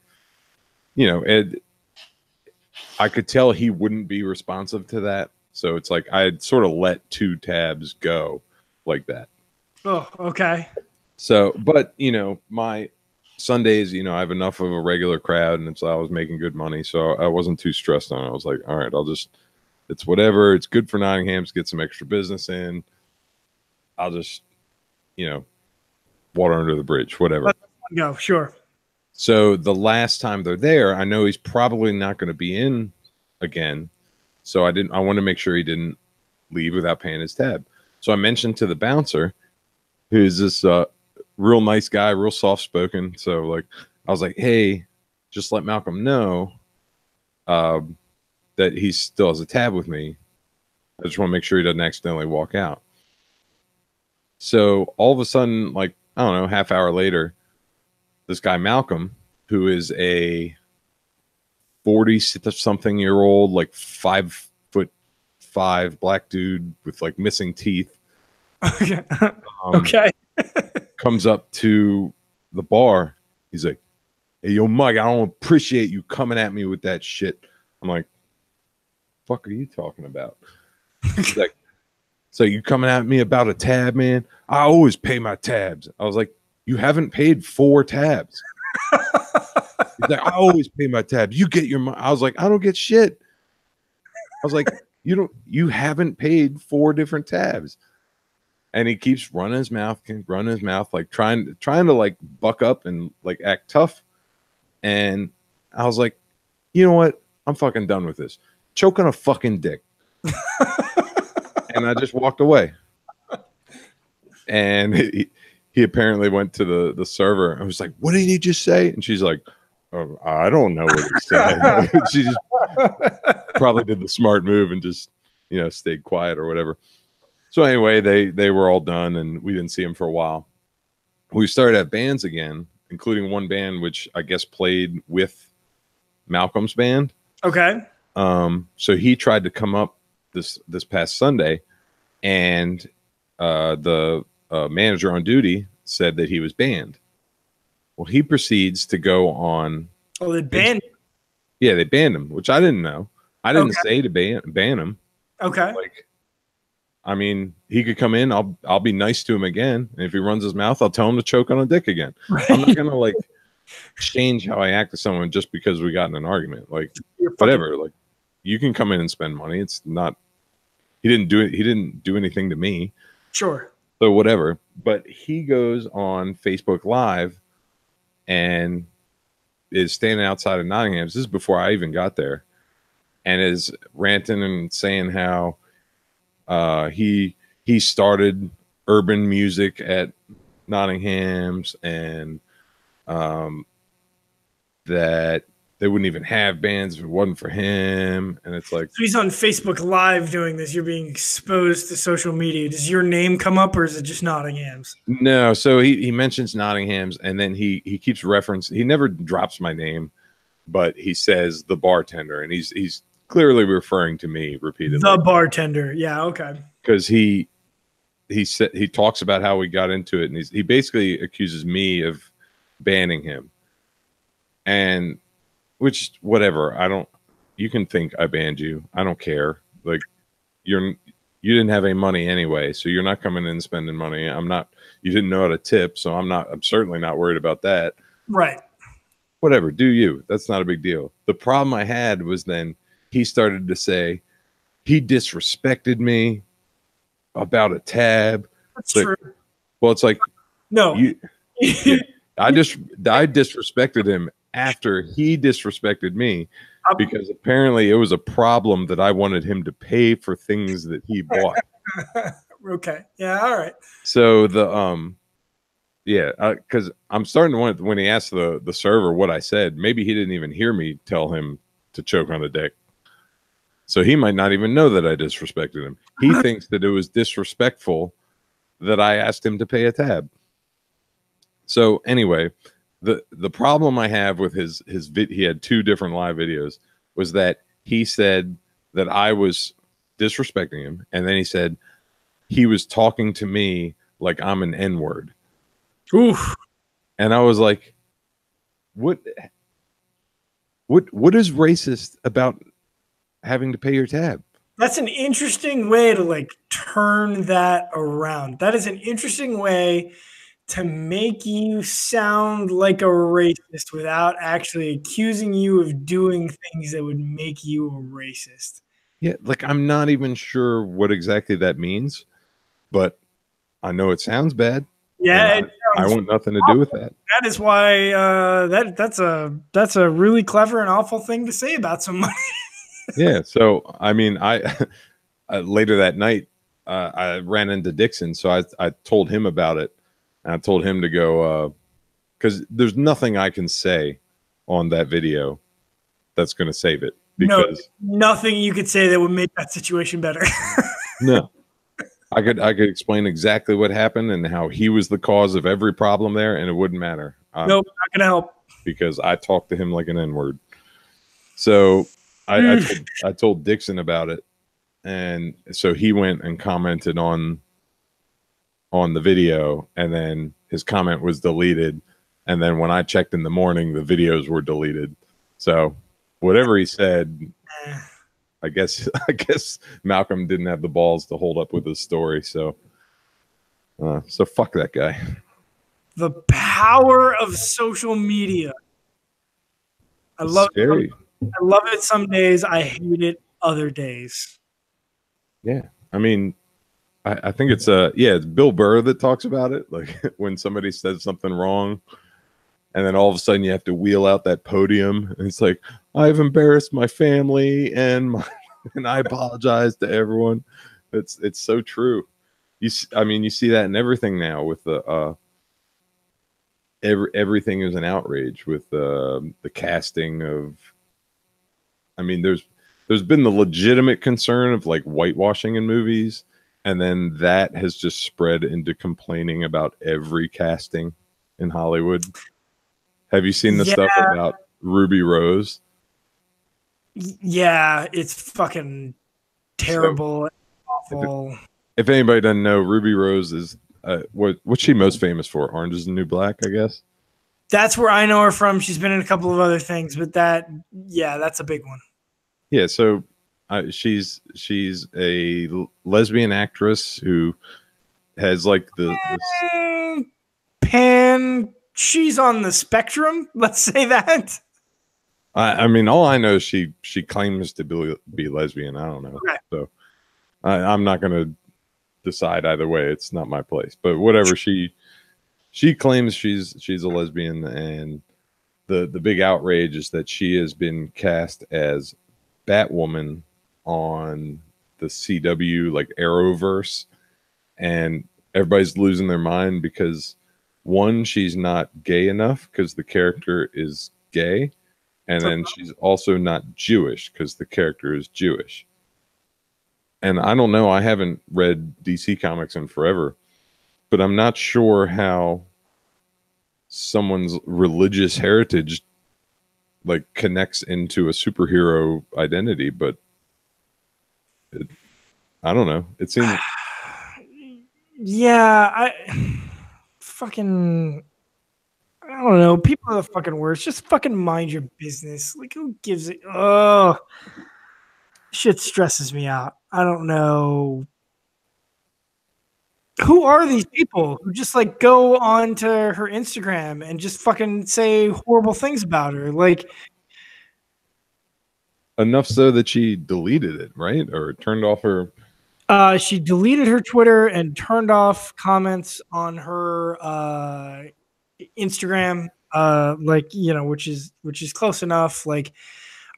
I could tell he wouldn't be responsive to that. So it's like I had sort of let 2 tabs go like that. Oh, okay. So, but my Sundays, I have enough of a regular crowd, and I was making good money, so I wasn't too stressed on it. I was like, all right, it's whatever. It's good for Nottingham to get some extra business in. I'll just, water under the bridge, whatever. Let's go, sure. So the last time they're there, I know he's probably not going to be in again. So I want to make sure he didn't leave without paying his tab. So I mentioned to the bouncer, who's this real nice guy, real soft spoken. So like, I was like, hey, just let Malcolm know that he still has a tab with me. I just want to make sure he doesn't accidentally walk out. So all of a sudden, like, I don't know, half hour later, this guy Malcolm, who is a 40-something-year-old, like 5'5" black dude with like missing teeth. Okay. Okay. Comes up to the bar. He's like, hey, yo, Mike, I don't appreciate you coming at me with that shit. I'm like, fuck are you talking about? He's like, so you coming at me about a tab, man? I always pay my tabs. I was like, you haven't paid 4 tabs. He's like, I always pay my tabs. You get your money. I was like, I don't get shit. I was like, you haven't paid 4 different tabs. And he keeps running his mouth, like trying to like buck up and like act tough. And I was like, you know what? I'm fucking done with this. Choke on a fucking dick. And I just walked away. And he apparently went to the server and was like, "What did he just say?" And she's like, "Oh, I don't know what he said." She just probably did the smart move and just, stayed quiet or whatever. So anyway, they were all done and we didn't see him for a while. We started at bands again, including one band which I guess played with Malcolm's band. Okay. So he tried to come up this past Sunday, and the manager on duty said that he was banned. Well, he proceeds to go on. Oh, they banned. Yeah, they banned him, which I didn't know. I didn't say to ban him. Okay. Like, I mean, he could come in. I'll be nice to him again, and if he runs his mouth, I'll tell him to choke on a dick again. Right. I'm not gonna like change how I act to someone just because we got in an argument. Like, whatever. Like, you can come in and spend money. It's not. He didn't do it. He didn't do anything to me. Sure. So whatever. But he goes on Facebook Live and is standing outside of Nottingham's. This is before I even got there, and is ranting and saying how he started urban music at Nottingham's, and that they wouldn't even have bands if it wasn't for him. And it's like, so he's on Facebook Live doing this. You're being exposed to social media. Does your name come up, or is it just Nottingham's? No. So he mentions Nottingham's, and then he keeps reference. He never drops my name, but he says the bartender, and he's clearly referring to me repeatedly. The bartender. Yeah. Okay. Because he said, he talks about how we got into it, and he basically accuses me of banning him, and which, whatever, you can think I banned you. I don't care. Like, you didn't have any money anyway, so you're not coming in and spending money. You didn't know how to tip, so I'm certainly not worried about that. Right. Whatever, do you. That's not a big deal. The problem I had was then he started to say he disrespected me about a tab. That's true. Well, it's like, no. I disrespected him after he disrespected me, because apparently it was a problem that I wanted him to pay for things that he bought. Okay. Yeah. All right. So because I'm starting to wonder, when he asked the server what I said, maybe he didn't even hear me tell him to choke on the dick. So he might not even know that I disrespected him. He thinks that it was disrespectful that I asked him to pay a tab. So anyway, the problem I have with his he had 2 different live videos, was that he said that I was disrespecting him, and then he said he was talking to me like I'm an N-word. Oof. And I was like, what is racist about having to pay your tab? That's an interesting way to like turn that around. That is an interesting way to make you sound like a racist without actually accusing you of doing things that would make you a racist. Yeah, like, I'm not even sure what exactly that means, but I know it sounds bad. Yeah, I want nothing to do with that. That is why that's a really clever and awful thing to say about somebody. Yeah, so I mean, I later that night I ran into Dixon, so I told him about it. And I told him to go, because there's nothing I can say on that video that's going to save it. Because nothing you could say that would make that situation better. No, I could explain exactly what happened and how he was the cause of every problem there, and it wouldn't matter. Nope, not going to help. Because I talked to him like an N-word. So I told Dixon about it, and so he went and commented on the video, and then his comment was deleted, and then when I checked in the morning, the videos were deleted. So whatever he said, I guess Malcolm didn't have the balls to hold up with his story. So fuck that guy. The power of social media. I love it. I love it some days. I hate it other days. Yeah, I mean, I think it's it's Bill Burr that talks about it. Like, when somebody says something wrong, and then all of a sudden you have to wheel out that podium, and it's like, I've embarrassed my family, and I apologize to everyone. It's so true. You see that in everything now with the everything is an outrage with the casting of. I mean, there's been the legitimate concern of like whitewashing in movies, and then that has just spread into complaining about every casting in Hollywood. Have you seen the Yeah, stuff about Ruby Rose? yeah, it's fucking So terrible, if it, awful. if anybody doesn't know, Ruby Rose is what's she most famous for? Orange Is the New Black, I guess. That's where I know her from. She's been in a couple of other things, but yeah, that's a big one. Yeah, so she's a lesbian actress who has like the Mm, Pan, she's on the spectrum. Let's say that. I mean, all I know is she claims to be lesbian. I don't know, Okay. so I'm not going to decide either way. It's not my place. But whatever she claims she's a lesbian, and the big outrage is that she has been cast as Batwoman on the CW like Arrowverse, and everybody's losing their mind because one, she's not gay enough because the character is gay, and then she's also not Jewish because the character is Jewish. And I don't know, I haven't read DC comics in forever, but I'm not sure how someone's religious heritage like connects into a superhero identity, but I don't know. It seems Yeah, fucking I don't know. People are the fucking worst. Just fucking mind your business. Like, who gives it? Oh, shit stresses me out. I don't know. Who are these people who just like go on to her Instagram and just fucking say horrible things about her? Like, enough so that she deleted it, right? Or turned off her. she deleted her Twitter and turned off comments on her Instagram. Like, which is close enough. Like,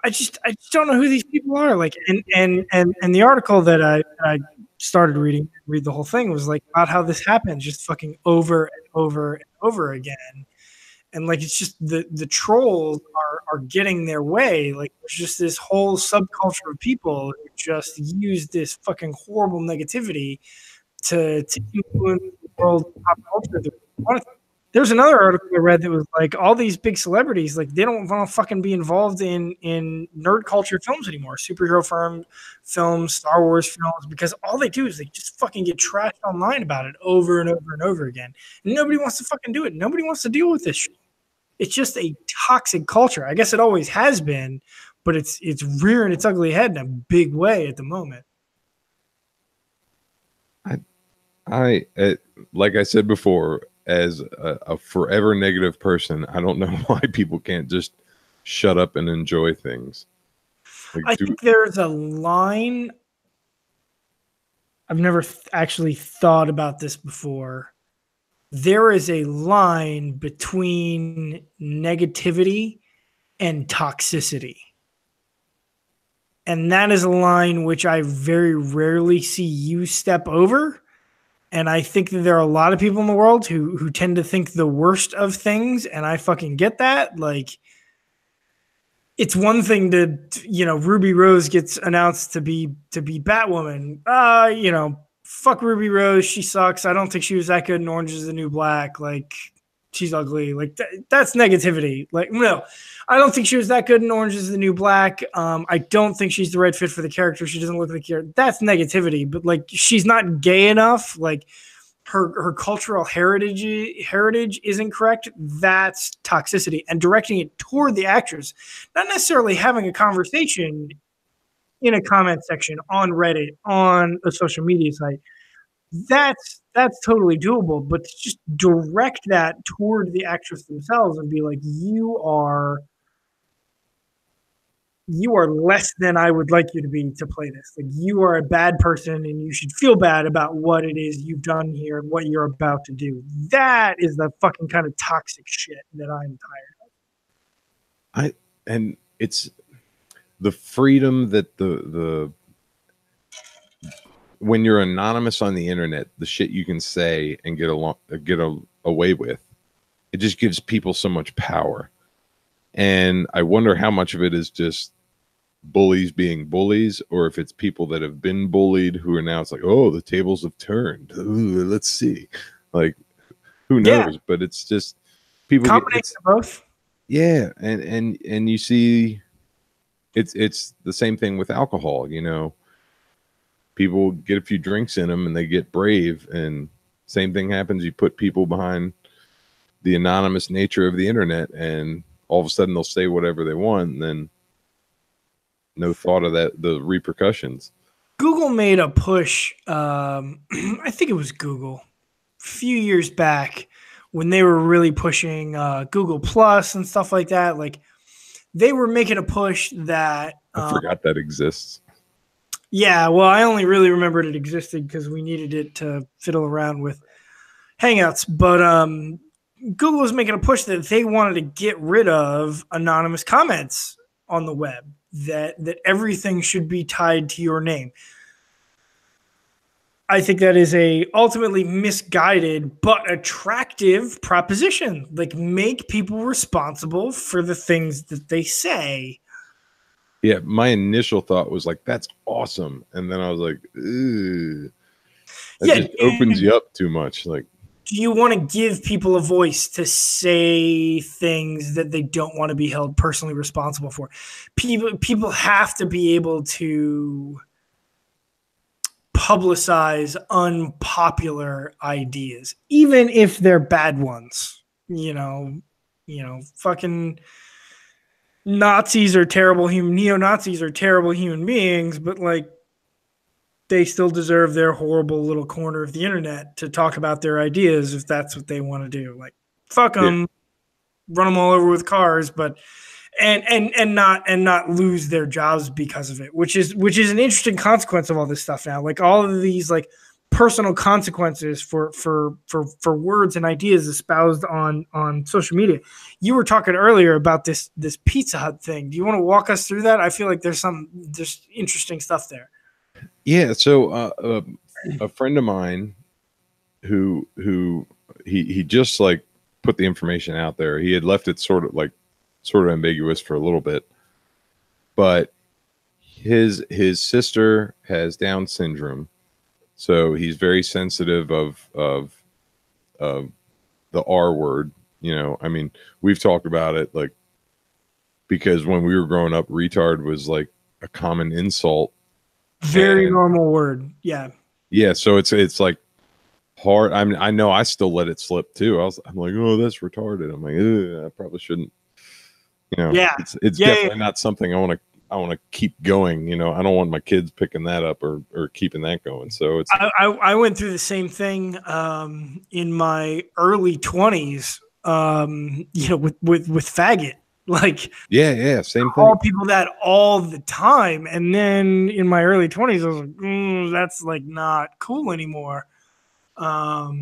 I just don't know who these people are. Like, and the article that I started read the whole thing was like about how this happens just fucking over and over and over again. And like it's just the trolls are getting their way. Like there's just this whole subculture of people who just use this fucking horrible negativity to influence the world pop culture. There's another article I read that was like all these big celebrities, like they don't want to fucking be involved in nerd culture films anymore, superhero films, Star Wars films, because all they do is they just fucking get trashed online about it over and over and over again. And nobody wants to fucking do it. Nobody wants to deal with this shit. It's just a toxic culture. I guess it always has been, but it's rearing its ugly head in a big way at the moment. Like I said before, as a forever negative person, I don't know why people can't just shut up and enjoy things. Like, I think there's a line. I've never actually thought about this before. There is a line between negativity and toxicity. And that is a line which I very rarely see you step over. And I think that there are a lot of people in the world who tend to think the worst of things. And I fucking get that. Like, it's one thing to, Ruby Rose gets announced to be Batwoman. Fuck Ruby Rose. She sucks. I don't think she was that good in Orange Is the New Black. Like, she's ugly. Like, that's negativity. Like, no, I don't think she was that good in Orange Is the New Black. I don't think she's the right fit for the character. She doesn't look like the character. That's negativity. But, like, she's not gay enough. Like, her cultural heritage isn't correct. That's toxicity. And directing it toward the actress, not necessarily having a conversation in a comment section on Reddit, on a social media site. That's totally doable, but to just direct that toward the actress themselves and be like, you are less than I would like you to be to play this. Like, you are a bad person and you should feel bad about what it is you've done here and what you're about to do. That is the fucking kind of toxic shit that I'm tired of. And it's the freedom that the when you're anonymous on the internet, the shit you can say and get away with it just gives people so much power. And I wonder how much of it is just bullies being bullies, or if it's people that have been bullied who are now, it's like, oh, the tables have turned. Ooh, let's see. Like, who knows? Yeah. But it's just people combination of both. Yeah, and you see, it's the same thing with alcohol. You know, people get a few drinks in them and they get brave, and same thing happens. You put people behind the anonymous nature of the internet, and all of a sudden they'll say whatever they want, and then no thought of the repercussions. Google made a push. I think it was Google a few years back when they were really pushing Google Plus and stuff like that. Like, they were making a push that I forgot that exists. Yeah, well, I only really remembered it existed because we needed it to fiddle around with Hangouts. But Google was making a push that they wanted to get rid of anonymous comments on the web, that everything should be tied to your name. I think that is a ultimately misguided but attractive proposition. Like, make people responsible for the things that they say. Yeah, my initial thought was like, that's awesome. And then I was like, ew. That just opens you up too much. Like, do you want to give people a voice to say things that they don't want to be held personally responsible for? People have to be able to publicize unpopular ideas, even if they're bad ones. You know, fucking Nazis are terrible neo-Nazis are terrible human beings, but like, they still deserve their horrible little corner of the internet to talk about their ideas if that's what they want to do. Like, fuck them, run them all over with cars, but and not lose their jobs because of it, which is an interesting consequence of all this stuff now. Like, all of these like personal consequences for words and ideas espoused on social media. You were talking earlier about this Pizza Hut thing. Do you want to walk us through that? I feel like there's interesting stuff there. Yeah, so a friend of mine who he just like put the information out there. He had left it sort of ambiguous for a little bit, but his sister has Down syndrome, so he's very sensitive of the R word. You know, I mean, we've talked about it, like, because when we were growing up, retard was like a common insult. Very normal word. Yeah. Yeah. So it's like hard. I mean, I know I still let it slip too. I'm like, oh, that's retarded. I'm like, I probably shouldn't. You know, yeah. It's definitely not something I want to keep going. You know, I don't want my kids picking that up or keeping that going. So it's. I went through the same thing in my early 20s. You know, with faggot. Like, yeah, same thing. Call people that all the time, and then in my early 20s, I was like, that's like not cool anymore. I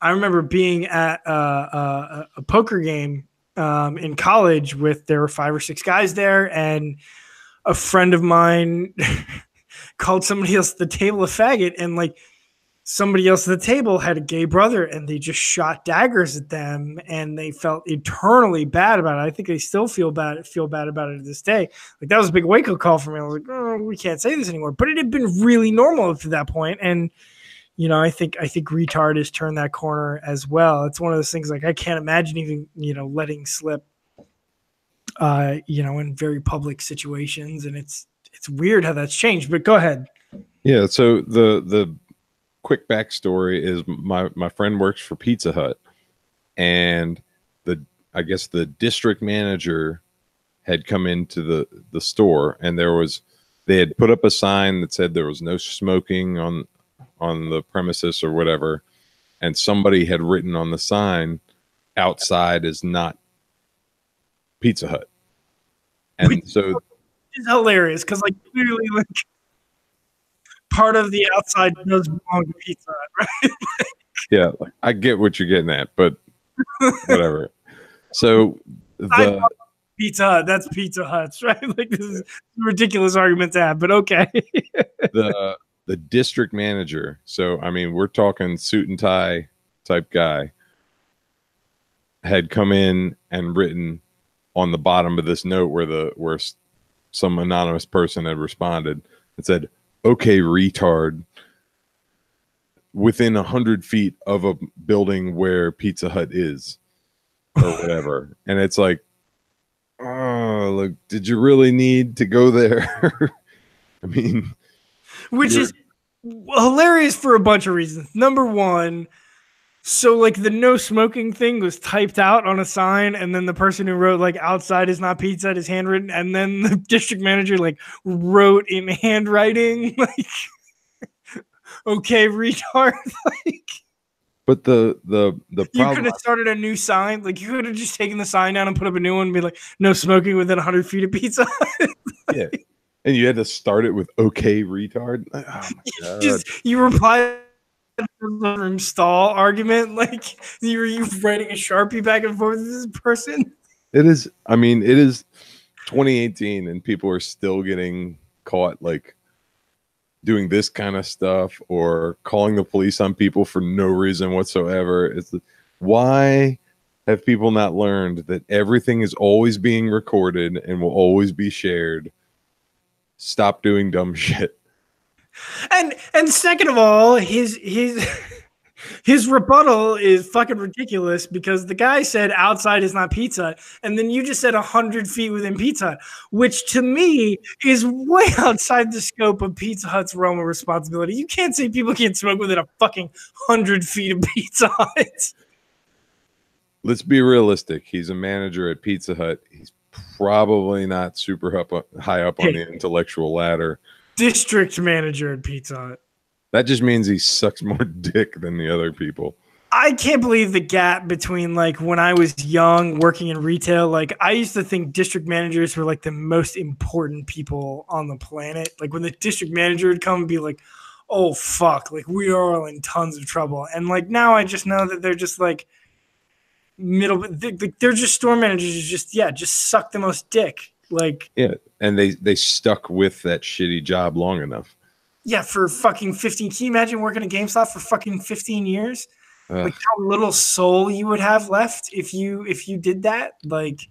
remember being at a poker game in college there were 5 or 6 guys there, and a friend of mine called somebody else at the table a faggot, and like, somebody else at the table had a gay brother, and they just shot daggers at them, and they felt eternally bad about it. I think they still feel bad about it to this day. Like, that was a big wake-up call for me. I was like, oh, we can't say this anymore. But it had been really normal up to that point. And, you know, I think retard has turned that corner as well. It's one of those things, like, I can't imagine even, you know, letting slip, you know, in very public situations. And it's weird how that's changed, but go ahead. Yeah. So the quick backstory is my friend works for Pizza Hut, and I guess the district manager had come into the store, and they had put up a sign that said there was no smoking on the premises or whatever, and somebody had written on the sign, outside is not Pizza Hut. And so it's hilarious because, like, clearly, like, part of the outside does belong to Pizza Hut, right? Yeah, like, I get what you're getting at, but whatever. So Pizza Hut, that's Pizza Hut's, right? Like, this is a ridiculous argument to have, but okay. the district manager, so I mean, we're talking suit and tie type guy, had come in and written on the bottom of this note where some anonymous person had responded. It said, "Okay, retard," within 100 feet of a building where Pizza Hut is, or whatever. And it's like, oh, look, did you really need to go there? I mean, which is hilarious for a bunch of reasons. Number one, so like the no smoking thing was typed out on a sign, and then the person who wrote like outside is not pizza is handwritten, and then the district manager like wrote in handwriting like okay, retard. Like, but the you problem, could have started a new sign. Like you could have just taken the sign down and put up a new one and be like, no smoking within 100 feet of pizza. yeah, and you had to start it with "okay, retard." Oh my God. You reply room stall argument, like you writing a Sharpie back and forth with this person. It is. I mean, it is 2018, and people are still getting caught like doing this kind of stuff or calling the police on people for no reason whatsoever. It's why have people not learned that everything is always being recorded and will always be shared? Stop doing dumb shit. And second of all, his rebuttal is fucking ridiculous because the guy said outside is not Pizza, and then you just said 100 feet within Pizza, which to me is way outside the scope of Pizza Hut's realm of responsibility. You can't say people can't smoke within a fucking 100 feet of Pizza Hut. Let's be realistic. He's a manager at Pizza Hut. He's probably not super high up on the intellectual ladder. District manager at Pizza Hut. That just means he sucks more dick than the other people. I can't believe the gap between like when I was young working in retail. Like I used to think district managers were like the most important people on the planet. Like when the district manager would come and be like, oh fuck, like we are all in tons of trouble. And like now I just know that they're just like they're just store managers who just suck the most dick. Like yeah, and they stuck with that shitty job long enough. Yeah, for fucking 15. Can you imagine working at GameStop for fucking 15 years? Like how little soul you would have left if you did that? Like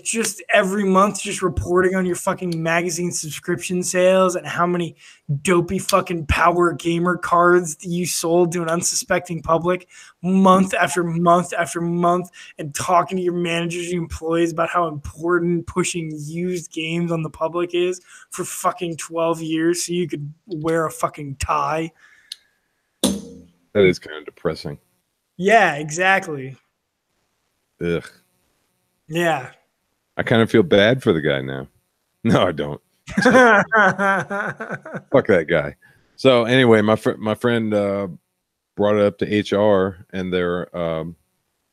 just every month just reporting on your fucking magazine subscription sales and how many dopey fucking power gamer cards you sold to an unsuspecting public month after month after month, and talking to your managers and employees about how important pushing used games on the public is for fucking 12 years so you could wear a fucking tie. That is kind of depressing. Yeah, exactly. Ugh. Yeah. I kind of feel bad for the guy now. No, I don't. Fuck that guy. So anyway, my friend brought it up to HR and their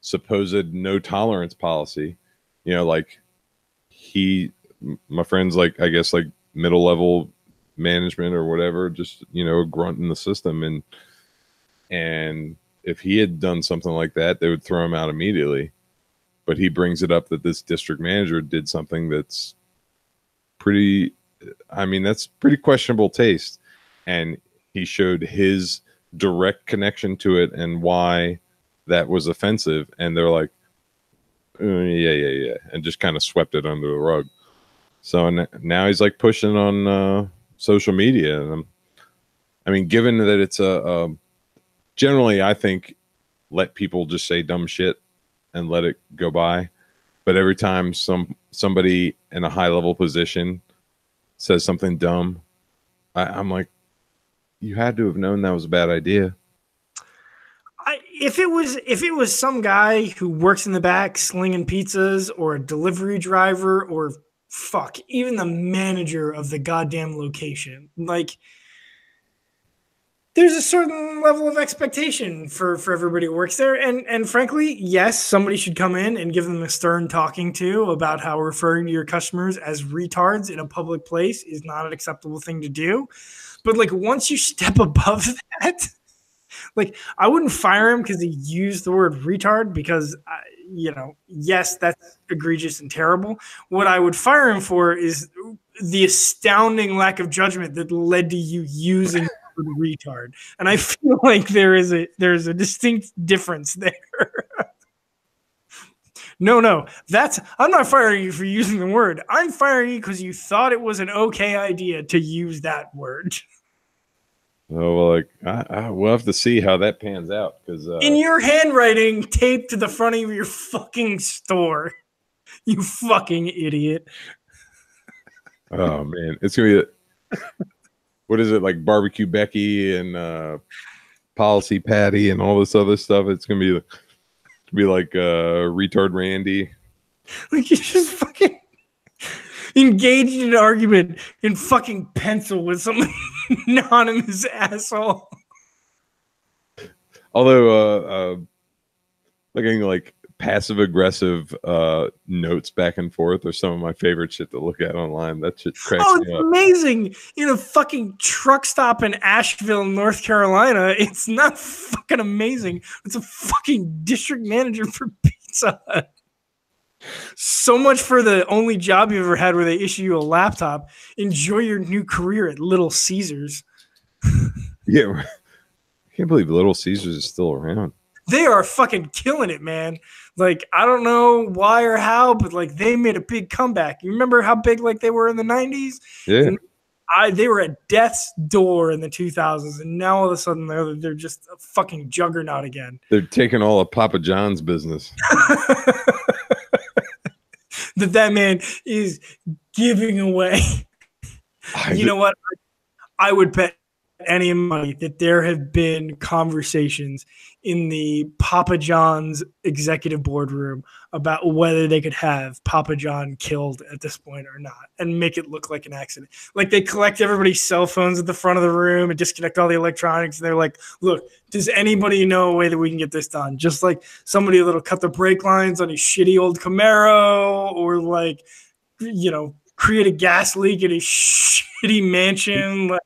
supposed no tolerance policy. You know, like my friend's like, I guess like middle level management or whatever, just, you know, a grunt in the system. And if he had done something like that, they would throw him out immediately. But he brings it up that this district manager did something that's pretty, I mean, that's pretty questionable taste. And he showed his direct connection to it and why that was offensive. And they're like, yeah. And just kind of swept it under the rug. So now he's like pushing on social media. And I mean, given that it's generally, I think, let people just say dumb shit and let it go by. But every time somebody in a high level position says something dumb, I'm like, you had to have known that was a bad idea. If it was some guy who works in the back slinging pizzas, or a delivery driver, or fuck, even the manager of the goddamn location, like, there's a certain level of expectation for everybody who works there. And frankly, yes, somebody should come in and give them a stern talking to about how referring to your customers as retards in a public place is not an acceptable thing to do. But like once you step above that, like I wouldn't fire him because he used the word retard, because, you know, yes, that's egregious and terrible. What I would fire him for is the astounding lack of judgment that led to you using retard. And I feel like there's a distinct difference there. No. I'm not firing you for using the word. I'm firing you because you thought it was an okay idea to use that word. Oh, well, like we'll have to see how that pans out because In your handwriting taped to the front of your fucking store. You fucking idiot. oh man, it's gonna be what is it like barbecue Becky and policy Patty and all this other stuff. It's gonna be like retard Randy. Like you just fucking engaged in an argument in fucking pencil with some anonymous asshole. Although looking like passive aggressive notes back and forth are some of my favorite shit to look at online. That shit cracks me up. Amazing. In a fucking truck stop in Asheville, North Carolina. It's not fucking amazing. It's a fucking district manager for Pizza Hut. So much for the only job you ever had where they issue you a laptop. Enjoy your new career at Little Caesars. Yeah. I can't believe Little Caesars is still around. They are fucking killing it, man. Like, I don't know why or how, but like they made a big comeback. You remember how big like they were in the 90s? Yeah. They were at death's door in the 2000s, and now all of a sudden they're just a fucking juggernaut again. They're taking all of Papa John's business. that man is giving away. You know what? I would bet any money that there have been conversations in the Papa John's executive boardroom about whether they could have Papa John killed at this point or not and make it look like an accident. Like they collect everybody's cell phones at the front of the room and disconnect all the electronics. And they're like, look, does anybody know a way that we can get this done? Just like somebody that'll cut the brake lines on a shitty old Camaro or like, you know, create a gas leak in a shitty mansion.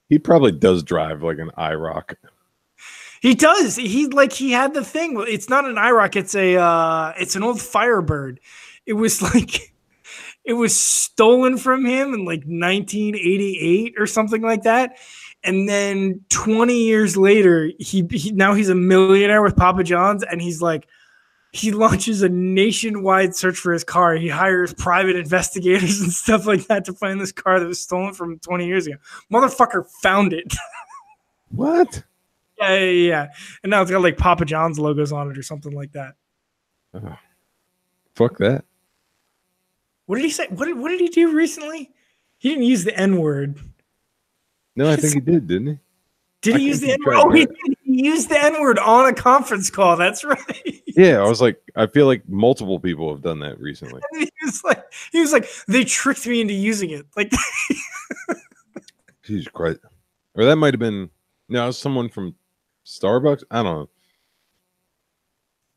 He probably does drive like an IROC. He does. He had the thing. It's not an IROC. It's an old Firebird. It was like it was stolen from him in like 1988 or something like that. And then 20 years later, now he's a millionaire with Papa John's, and he's like, he launches a nationwide search for his car. He hires private investigators and stuff like that to find this car that was stolen from 20 years ago. Motherfucker found it. What? Yeah. And now it's got like Papa John's logos on it or something like that. Oh, fuck that. What did he say? What did he do recently? He didn't use the N-word. No, I think he did, didn't he? Did he use the N-word? Oh, he did. He used the N-word on a conference call. That's right. Yeah, I was like, I feel like multiple people have done that recently. And he was like, they tricked me into using it. Like, Jesus Christ. Or that might have been, no, it was someone from Starbucks. I don't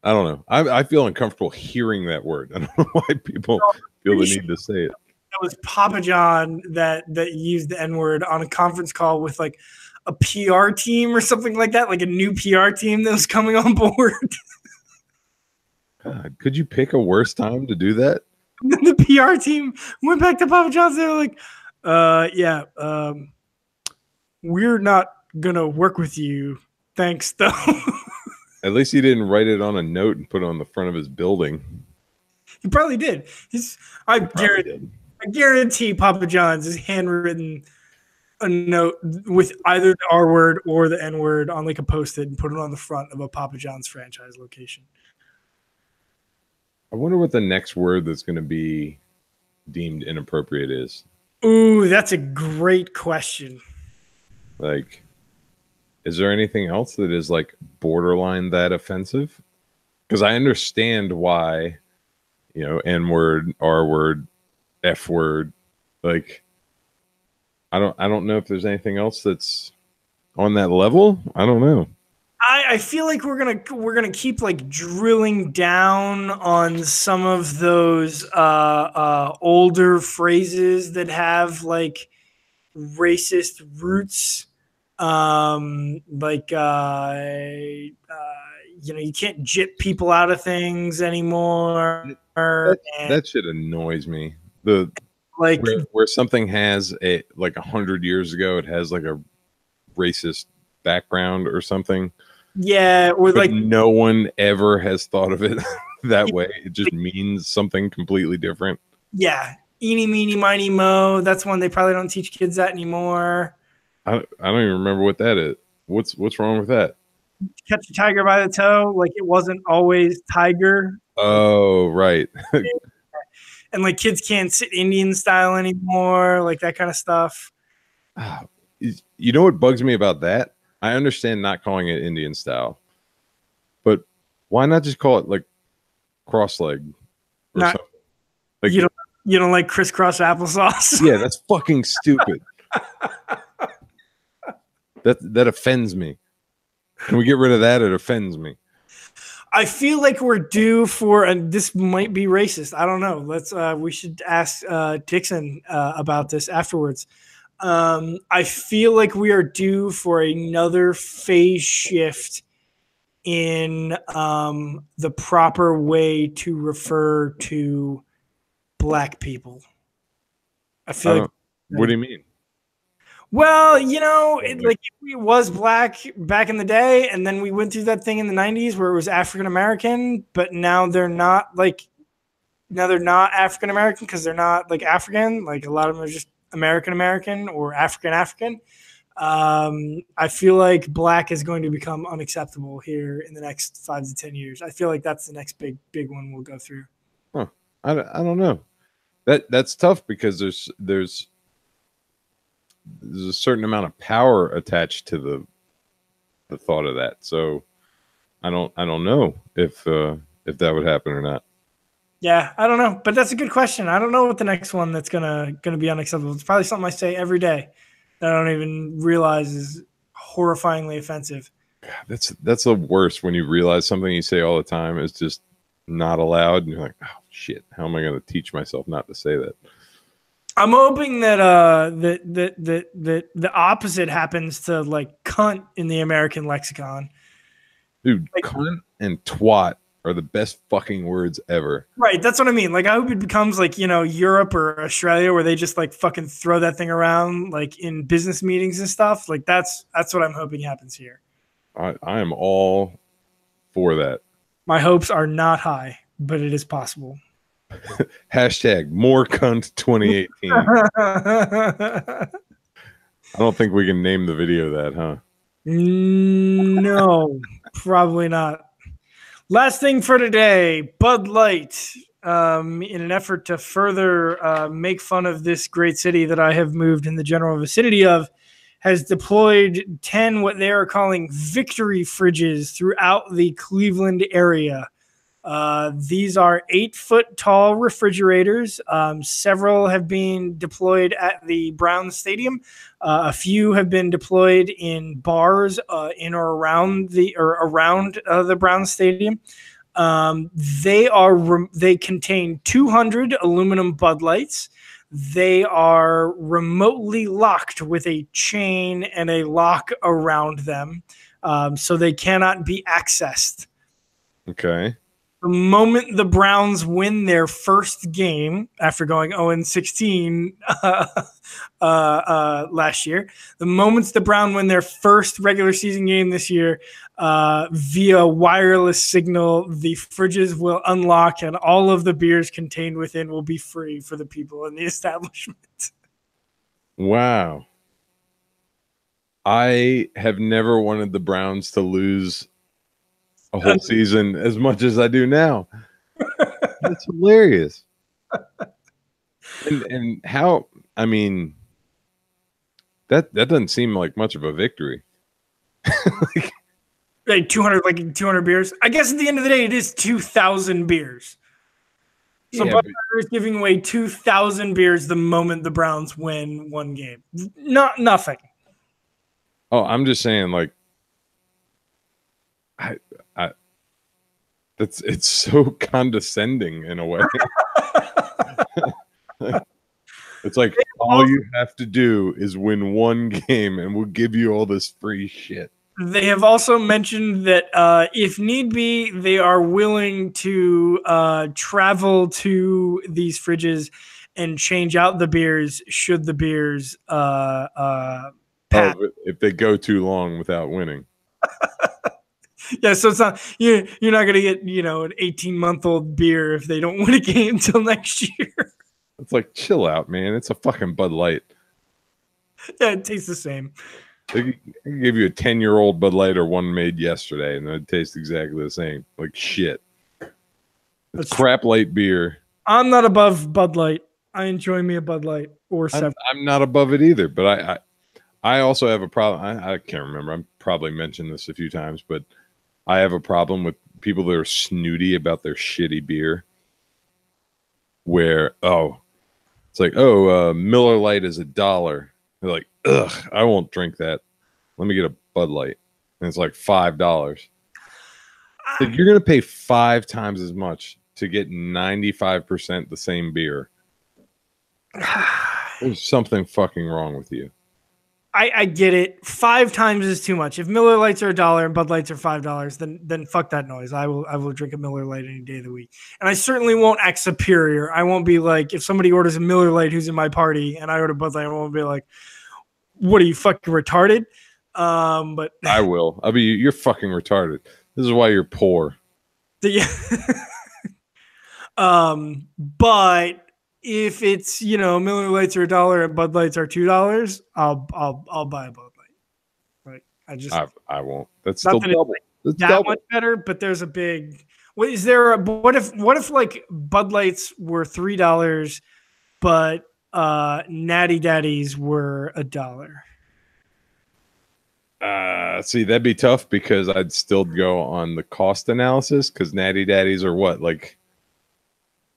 know. I feel uncomfortable hearing that word. I don't know why people feel the need to say it. That was Papa John that used the N-word on a conference call with like a PR team or something like that, like a new PR team that was coming on board. God, could you pick a worse time to do that? And then the PR team went back to Papa John's. They were like, we're not going to work with you. Thanks, though. At least he didn't write it on a note and put it on the front of his building. He probably did. I guarantee Papa John's is handwritten a note with either the R word or the N word on like a post-it and put it on the front of a Papa John's franchise location. I wonder what the next word that's going to be deemed inappropriate is. Ooh, that's a great question. Like, is there anything else that is like borderline that offensive? Because I understand why, you know, N word, R word, F word, like, I don't know if there's anything else that's on that level. I don't know. I feel like we're gonna keep like drilling down on some of those older phrases that have like racist roots. You know, you can't jip people out of things anymore. That shit annoys me. Where something has a like 100 years ago, it has like a racist background or something. Yeah, or but like no one ever has thought of it that way. It just means something completely different. Yeah. Eeny, meeny, miny, mo. That's one they probably don't teach kids that anymore. I don't even remember what that is. What's wrong with that? Catch a tiger by the toe. Like it wasn't always tiger. Oh, right. And like kids can't sit Indian style anymore. Like that kind of stuff. You know what bugs me about that? I understand not calling it Indian style, but why not just call it like cross leg or Not, something? Like you don't like crisscross applesauce? yeah, that's fucking stupid. That offends me. Can we get rid of that? It offends me. I feel like we're due for, and this might be racist. I don't know. We should ask Dixon about this afterwards. I feel like we are due for another phase shift in the proper way to refer to Black people. I feel like. What do you mean? Well, it was Black back in the day, and then we went through that thing in the 90s where it was African American, but now they're not African American because they're not like African. Like a lot of them are just American American or African African. I feel like Black is going to become unacceptable here in the next 5 to 10 years. I feel like that's the next big one we'll go through. Huh. I don't know. That's tough because there's a certain amount of power attached to the thought of that. So I don't know if that would happen or not. Yeah, I don't know, but that's a good question. I don't know what the next one that's gonna be unacceptable. It's probably something I say every day that I don't even realize is horrifyingly offensive. That's the worst when you realize something you say all the time is just not allowed, and you're like, oh shit, how am I going to teach myself not to say that? I'm hoping that that the opposite happens to like cunt in the American lexicon. Dude, like, cunt and twat are the best fucking words ever. Right, that's what I mean. Like I hope it becomes like, Europe or Australia where they just like fucking throw that thing around like in business meetings and stuff. Like that's what I'm hoping happens here. I am all for that. My hopes are not high, but it is possible. Hashtag more cunt 2018. I don't think we can name the video that, huh? No, probably not. Last thing for today, Bud Light. In an effort to further make fun of this great city that I have moved in the general vicinity of, has deployed 10 what they are calling victory fridges throughout the Cleveland area. These are 8-foot tall refrigerators. Several have been deployed at the Browns Stadium. A few have been deployed in bars in or around the Browns Stadium. They contain 200 aluminum Bud Lights. They are remotely locked with a chain and a lock around them, so they cannot be accessed. Okay. The moment the Browns win their first game after going 0-16 last year, the moments the Browns win their first regular season game this year, via wireless signal, the fridges will unlock and all of the beers contained within will be free for the people in the establishment. Wow. I have never wanted the Browns to lose a whole season as much as I do now. That's hilarious. And how, I mean, that doesn't seem like much of a victory. Like 200 beers. I guess at the end of the day, it is 2,000 beers. So yeah, Budweiser is giving away 2,000 beers the moment the Browns win one game. Nothing. Oh, I'm just saying, like, it's so condescending in a way. It's like all you have to do is win one game and we'll give you all this free shit. They have also mentioned that if need be, they are willing to travel to these fridges and change out the beers should the beers pass. If they go too long without winning. Yeah, so it's not you're not gonna get an 18-month-old beer if they don't win a game till next year. It's like, chill out, man. It's a fucking Bud Light. Yeah, it tastes the same. They could give you a 10-year-old Bud Light or one made yesterday, and it tastes exactly the same. Like shit. It's crap light beer. I'm not above Bud Light. I enjoy me a Bud Light or seven. I'm not above it either, but I also have a problem. I can't remember. I'm probably mentioned this a few times, but I have a problem with people that are snooty about their shitty beer. Where it's like Miller Lite is $1. They're like, ugh, I won't drink that. Let me get a Bud Light, and it's like $5. Like you're gonna pay 5 times as much to get 95% the same beer. There's something fucking wrong with you. I get it. 5 times is too much. If Miller Lights are $1 and Bud Lights are $5, then fuck that noise. I will drink a Miller Light any day of the week. And I certainly won't act superior. I won't be like, if somebody orders a Miller Light who's in my party and I order Bud Light, I won't be like, what are you, fucking retarded? But I will. I'll be, you're fucking retarded. This is why you're poor. But if it's Miller Lights are $1 and Bud Lights are $2, I'll buy a Bud Light. Right? I won't. That's still double. That's that double. much better, but there's a big. What is there? What if like Bud Lights were $3, but Natty Daddies were $1? See, that'd be tough because I'd still go on the cost analysis because Natty Daddies are what, like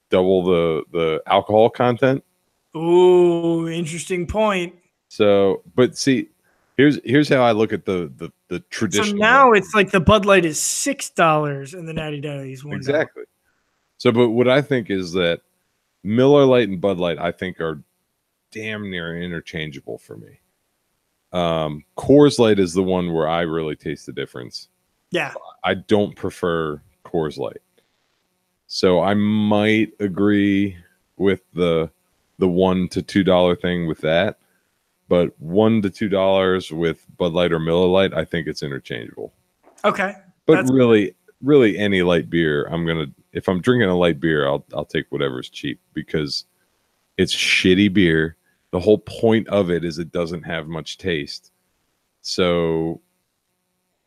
double the alcohol content. Ooh, interesting point. So, but see, here's how I look at the traditional. So now it's like the Bud Light is $6 and the Natty Daddies $1. Exactly. So, but what I think is that Miller Lite and Bud Light, I think, are damn near interchangeable for me. Coors Light is the one where I really taste the difference. Yeah. I don't prefer Coors Light. So I might agree with the $1 to $2 thing with that, but $1 to $2 with Bud Light or Miller Lite, I think it's interchangeable. Okay, but really any light beer, if I'm drinking a light beer, I'll take whatever's cheap because it's shitty beer. The whole point of it is it doesn't have much taste, so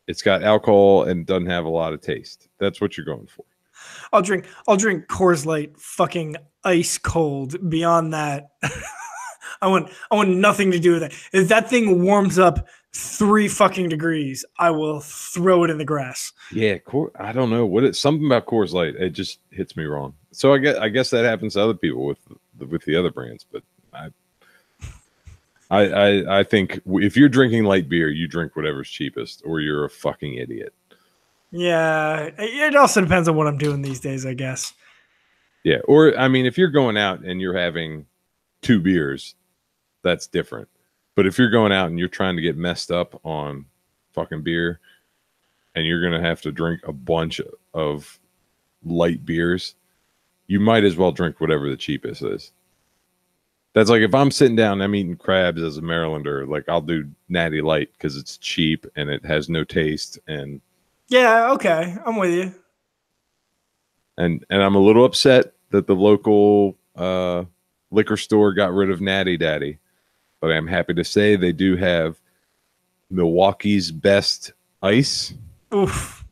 it's got alcohol and doesn't have a lot of taste. That's what you're going for. I'll drink Coors Light fucking ice cold. Beyond that, I want nothing to do with it. If that thing warms up 3 fucking degrees, I will throw it in the grass. Yeah, I don't know something about Coors Light. It just hits me wrong. So I guess that happens to other people with the other brands, but I think if you're drinking light beer, you drink whatever's cheapest, or you're a fucking idiot. Yeah, it also depends on what I'm doing these days, I guess. Yeah, or I mean, if you're going out and you're having 2 beers, that's different. But if you're going out and you're trying to get messed up on fucking beer, and you're gonna have to drink a bunch of light beers, you might as well drink whatever the cheapest is. That's like if I'm sitting down, I'm eating crabs as a Marylander, like I'll do Natty Light because it's cheap and it has no taste. And yeah, okay, I'm with you. And I'm a little upset that the local liquor store got rid of Natty Daddy, but I'm happy to say they do have Milwaukee's Best Ice, Oof,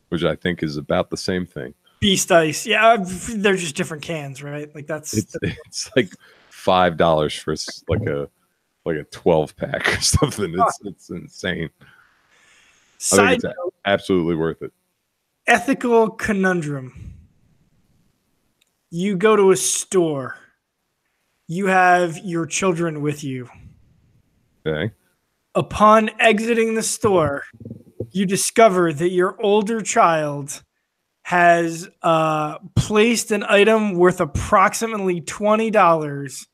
which I think is about the same thing. Beast Ice, yeah, they're just different cans, right? Like it's like $5 for like a 12-pack or something. It's insane. I think it's absolutely worth it. Ethical conundrum. You go to a store. You have your children with you. Okay. Upon exiting the store, you discover that your older child has placed an item worth approximately $20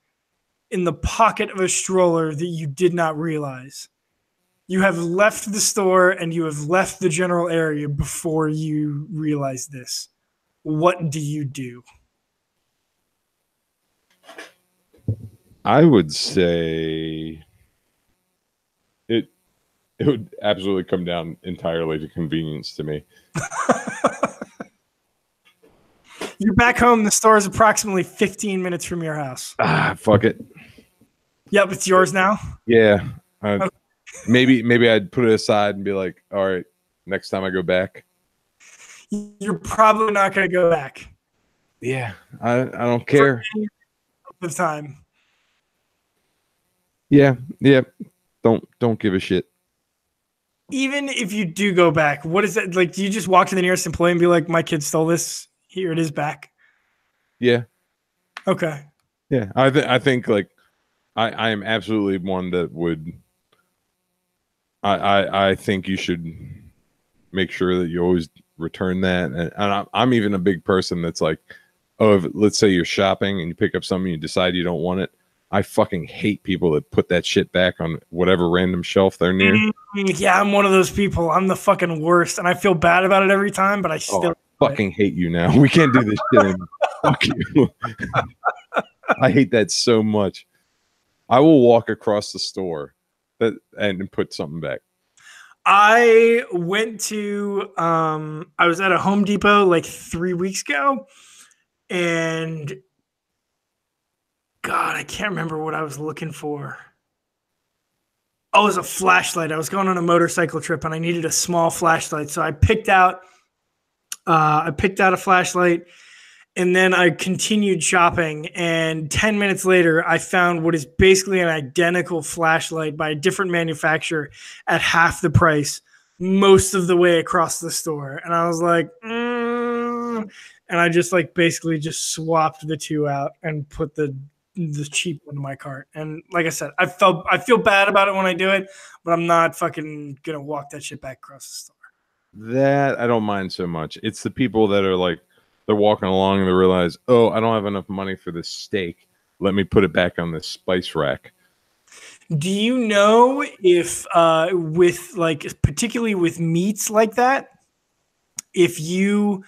in the pocket of a stroller that you did not realize. You have left the store and you have left the general area before you realize this. What do you do? I would say It would absolutely come down entirely to convenience to me. You're back home. The store is approximately 15 minutes from your house. Ah, fuck it. Yep, it's yours now. Yeah. Okay. Maybe I'd put it aside and be like, all right, next time I go back. You're probably not going to go back. Yeah, I don't care. The time. Yeah, don't give a shit. Even if you do go back, what is that like? Do you just walk to the nearest employee and be like, "My kid stole this. Here it is back." Yeah, Okay. yeah. I think like I am absolutely one that would. I think you should make sure that you always return that, and I'm even a big person that's like, oh, if, let's say you're shopping and you pick up something and you decide you don't want it. I fucking hate people that put that shit back on whatever random shelf they're near. Yeah, I'm one of those people. I'm the fucking worst, and I feel bad about it every time. But I still fucking hate you now. We can't do this shit anymore. Fuck you. I hate that so much. I will walk across the store and put something back. I went to I was at a Home Depot like 3 weeks ago, and God, I can't remember what I was looking for. Oh, it was a flashlight. I was going on a motorcycle trip and I needed a small flashlight. So I picked out a flashlight, and then I continued shopping. And 10 minutes later, I found what is basically an identical flashlight by a different manufacturer at half the price, most of the way across the store. And I was like, and I just like basically just swapped the two out and put the cheap one in my cart. And like I said, I feel bad about it when I do it, but I'm not fucking gonna walk that shit back across the store. That I don't mind so much. It's the people that are like, they're walking along and they realize, oh, I don't have enough money for this steak. Let me put it back on this spice rack. Do you know if with like particularly with meats like that, if you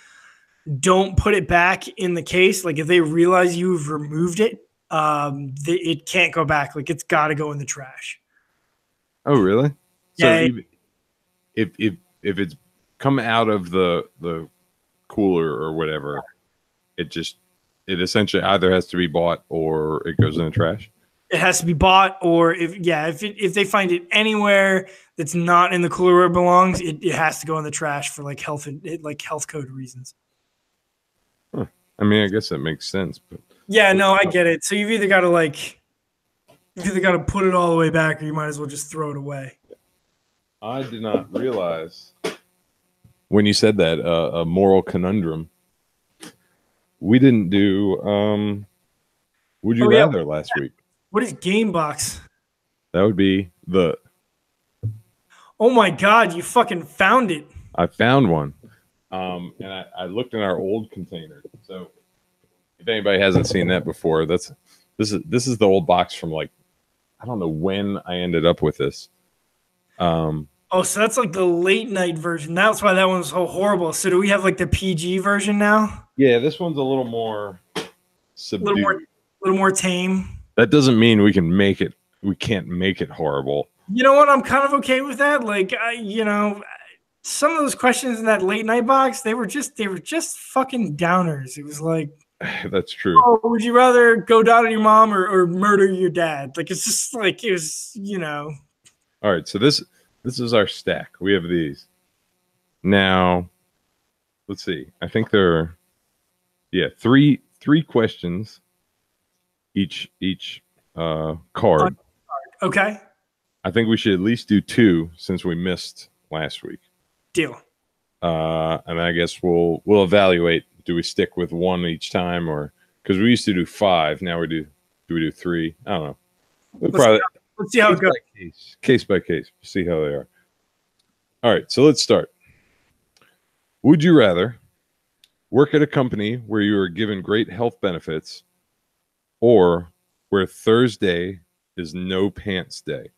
don't put it back in the case, like if they realize you've removed it, it can't go back. Like it's got to go in the trash. Oh, really? So Yeah. if it's come out of the cooler or whatever, it essentially either has to be bought or it goes in the trash. It has to be bought, or if they find it anywhere that's not in the cooler where it belongs, it has to go in the trash for like health code reasons. Huh. I mean, I guess that makes sense. But yeah, no, I get it. So you've either got to put it all the way back, or you might as well just throw it away. I did not realize when you said that a moral conundrum. We didn't do Would You Rather last week. What is Game Box? That would be the. Oh my God! You fucking found it. I found one, and I looked in our old container. So, if anybody hasn't seen that before, this is the old box from like, I don't know when I ended up with this. Oh, so that's like the late night version. That's why that one's so horrible. So do we have like the PG version now? Yeah, this one's a little more subdued. A little more tame. That doesn't mean we can make it. We can't make it horrible. You know what? I'm kind of okay with that. Like, some of those questions in that late night box, they were just fucking downers. It was like, that's true. Oh, would you rather go down on your mom or murder your dad? Like, it's just like it was, All right, so this is our stack. We have these. Now, let's see. I think there are, three questions each card. Okay. I think we should at least do 2 since we missed last week. Deal. And I guess we'll evaluate. Do we stick with 1 each time, or because we used to do 5, now we do we do 3? I don't know. Let's see how it goes. Case by case. See how they are. All right, so let's start. Would you rather work at a company where you are given great health benefits, or where Thursday is no pants day?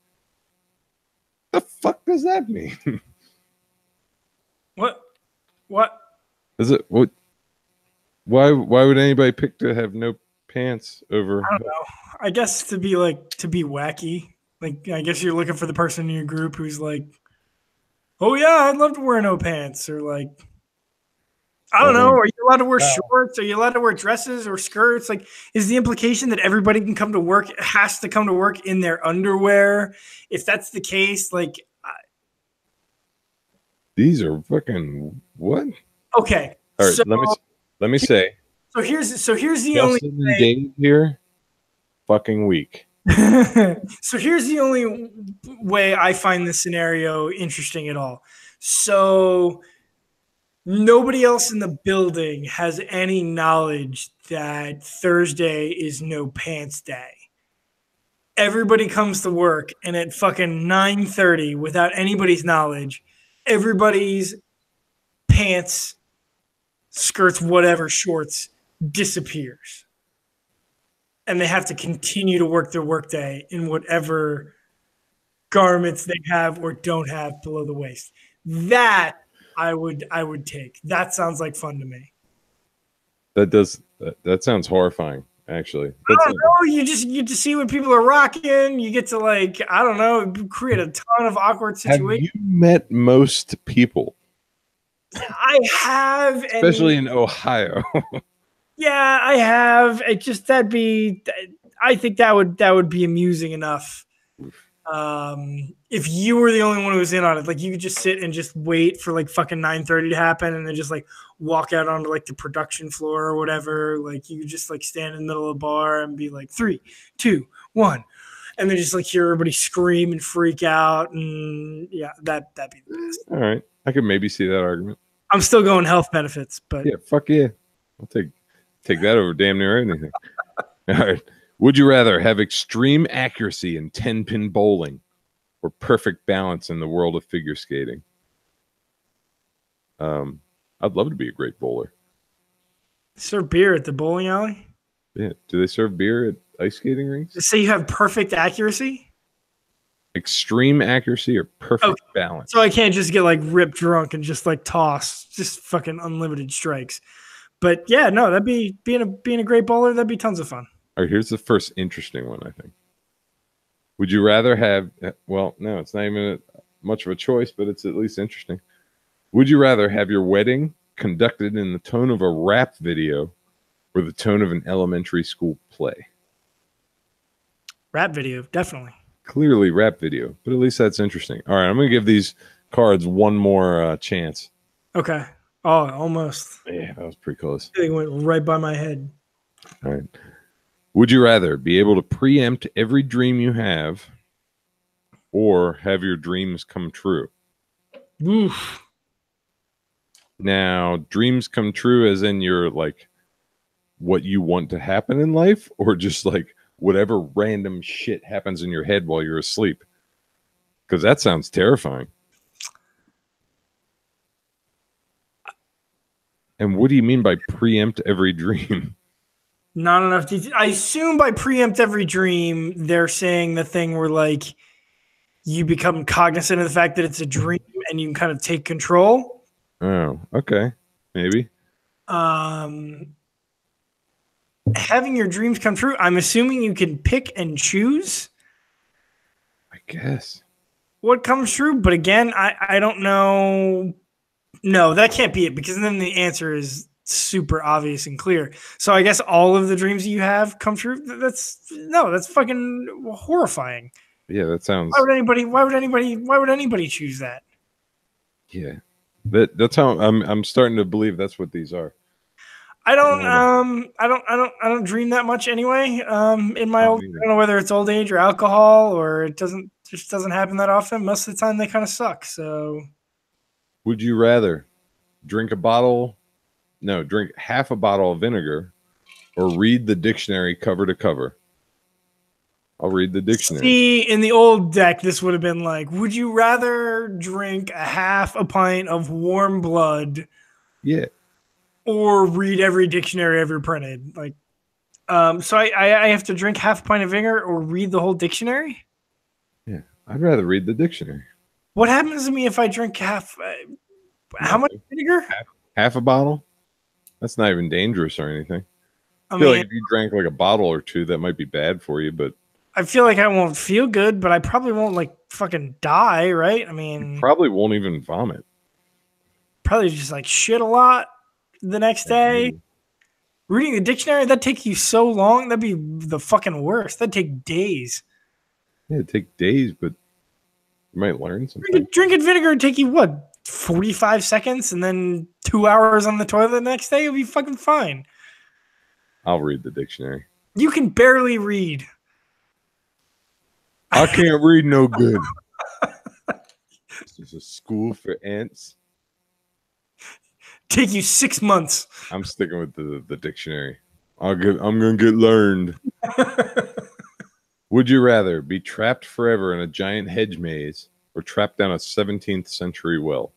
The fuck does that mean? What? Is it what? Why would anybody pick to have no pants over? I don't know. I guess to be wacky. Like, I guess you're looking for the person in your group who's like, "Oh yeah, I'd love to wear no pants," or like, I I don't know. mean, Are you allowed to wear well, shorts? Are you allowed to wear dresses or skirts? Like, is the implication that everybody can come to work, has to come to work in their underwear? If that's the case, like, these are fucking what? okay. All right, So, let me say, so here's the only Justin and Dave here, fucking weak. so here's the only way I find this scenario interesting at all. So nobody else in the building has any knowledge that Thursday is no pants day. Everybody comes to work, and at fucking 9:30, without anybody's knowledge, everybody's pants, skirts, whatever, shorts disappears. And they have to continue to work their workday in whatever garments they have or don't have below the waist. That I would take. That sounds like fun to me. That sounds horrifying. Actually, I don't know. You get to see what people are rocking. You get to, like, I don't know, create a ton of awkward have situations. you met most people, I have, especially and in Ohio? yeah, I have. It just that'd be. I think that would be amusing enough. If you were the only one who was in on it, like, you could just sit and just wait for like fucking 9:30 to happen, and then just like walk out onto like the production floor or whatever. Like, you could just like stand in the middle of the bar and be like 3, 2, 1, and then just like hear everybody scream and freak out, and yeah, that'd be the best. All right, I could maybe see that argument. I'm still going health benefits, but Yeah, fuck yeah, I'll take that over damn near anything. All right. Would you rather have extreme accuracy in 10-pin bowling or perfect balance in the world of figure skating? I'd love to be a great bowler. serve beer at the bowling alley. Yeah. Do they serve beer at ice skating rinks? Just say you have perfect accuracy. Extreme accuracy or perfect balance? So I can't just get like ripped drunk and just like toss just fucking unlimited strikes. But yeah, no, that'd be being a great bowler. That'd be tons of fun. All right, here's the first interesting one, I think. Would you rather have, well, no, it's not even much of a choice, but it's at least interesting. Would you rather have your wedding conducted in the tone of a rap video or the tone of an elementary school play? Rap video, definitely. Clearly rap video, but at least that's interesting. All right, I'm going to give these cards one more chance. Okay. Oh, almost. Yeah, that was pretty close. They went right by my head. All right. Would you rather be able to preempt every dream you have or have your dreams come true? Oof. Now, dreams come true as in you're like what you want to happen in life, or just like whatever random shit happens in your head while you're asleep? Because that sounds terrifying. And what do you mean by preempt every dream? Not enough detail. I assume by preempt every dream, they're saying the thing where like you become cognizant of the fact that it's a dream and you can kind of take control. Oh, okay. Maybe. Having your dreams come true, I'm assuming you can pick and choose I guess. what comes true. But again, I don't know. No, that can't be it, because then the answer is super obvious and clear. So I guess all of the dreams you have come true. That's fucking horrifying. Yeah, that sounds. Why would anybody choose that? Yeah, that's how I'm starting to believe that's what these are. I don't dream that much anyway. In my old, I don't know whether it's old age or alcohol, or it just doesn't happen that often. Most of the time they kind of suck. So would you rather drink half a bottle of vinegar or read the dictionary cover to cover? I'll read the dictionary. See, in the old deck, this would have been like, would you rather drink a half a pint of warm blood? Yeah. Or read every dictionary ever printed? Like, so I have to drink half a pint of vinegar or read the whole dictionary? Yeah. I'd rather read the dictionary. What happens to me if I drink half? How much vinegar? Half a bottle? That's not even dangerous or anything. I feel like if you drank like a bottle or two, that might be bad for you, but I feel like I won't feel good, but I probably won't like fucking die, right? I mean, Probably won't even vomit. probably just like shit a lot the next day. Reading the dictionary, that'd take you so long. That'd be the fucking worst. That'd take days. Yeah, it'd take days, but you might learn something. Drinking vinegar would take you what, 45 seconds, and then 2 hours on the toilet the next day. You'll be fucking fine. I'll read the dictionary. You can barely read. I can't read no good. This is a school for ants. Take you 6 months. I'm sticking with the dictionary. I'm gonna get learned. Would you rather be trapped forever in a giant hedge maze or trapped down a 17th century well?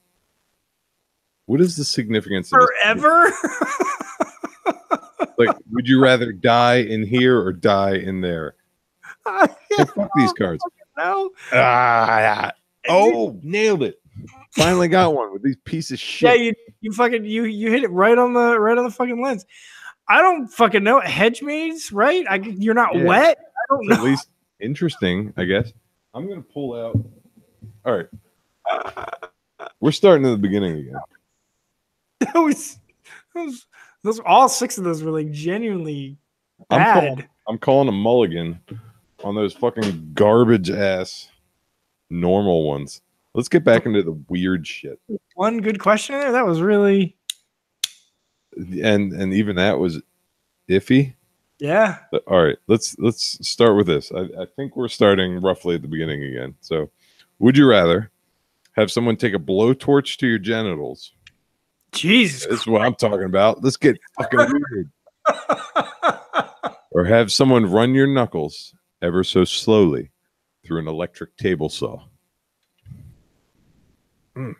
What is the significance of forever? Like, would you rather die in here or die in there? So fuck these cards. No. Oh, nailed it. Finally got one with these pieces of shit. Yeah, you fucking you hit it right on the fucking lens. I don't fucking know. Hedge maze, right? You're not wet. I don't know. At least interesting, I guess. I'm gonna pull out. All right, we're starting at the beginning again. Those all 6 of those were like genuinely bad. I'm calling a mulligan on those fucking garbage ass normal ones. Let's get back into the weird shit. One good question there. That was really, and even that was iffy. Yeah. All right, let's start with this. I think we're starting roughly at the beginning again. So, would you rather have someone take a blowtorch to your genitals? Jesus, this is what I'm talking about. Let's get fucking weird. Or have someone run your knuckles ever so slowly through an electric table saw.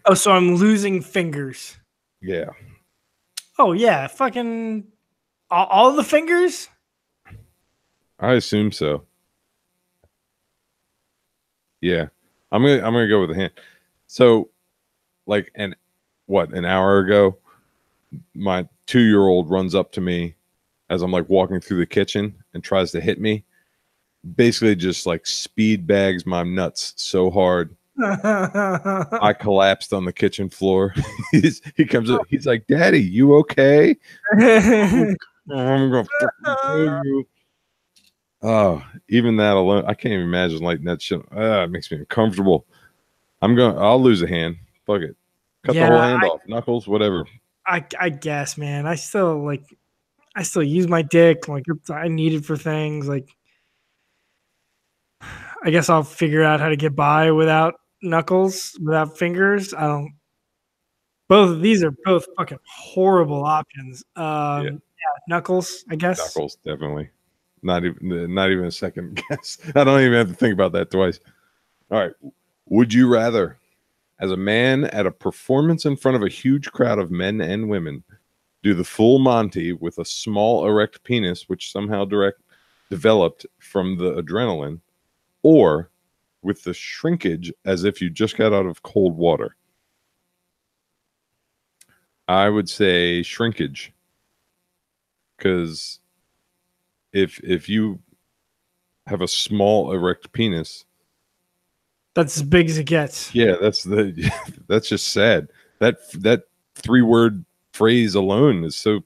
Oh, so I'm losing fingers. Yeah. Oh yeah, fucking all the fingers? I assume so. Yeah. I'm gonna go with a hand. So like an hour ago, my 2-year-old runs up to me as I'm like walking through the kitchen and tries to hit me. Basically just like speed bags my nuts so hard. I collapsed on the kitchen floor. He comes up, he's like, "Daddy, you okay?" I'm gonna kill you. Oh, even that alone, I can't even imagine lighting that shit. It makes me uncomfortable. I'll lose a hand. Fuck it. Cut the whole hand off. Knuckles, whatever. I guess, man. I still use my dick. Like I need it for things. Like I guess I'll figure out how to get by without knuckles, without fingers. I don't. Both of these are both fucking horrible options. Yeah, knuckles, I guess. Knuckles, definitely. Not even a second guess. I don't even have to think about that twice. All right. Would you rather, as a man at a performance in front of a huge crowd of men and women, do the full Monty with a small erect penis, which somehow developed from the adrenaline, or with the shrinkage as if you just got out of cold water? I would say shrinkage, because if you have a small erect penis, that's as big as it gets. Yeah, that's just sad. That 3-word phrase alone is so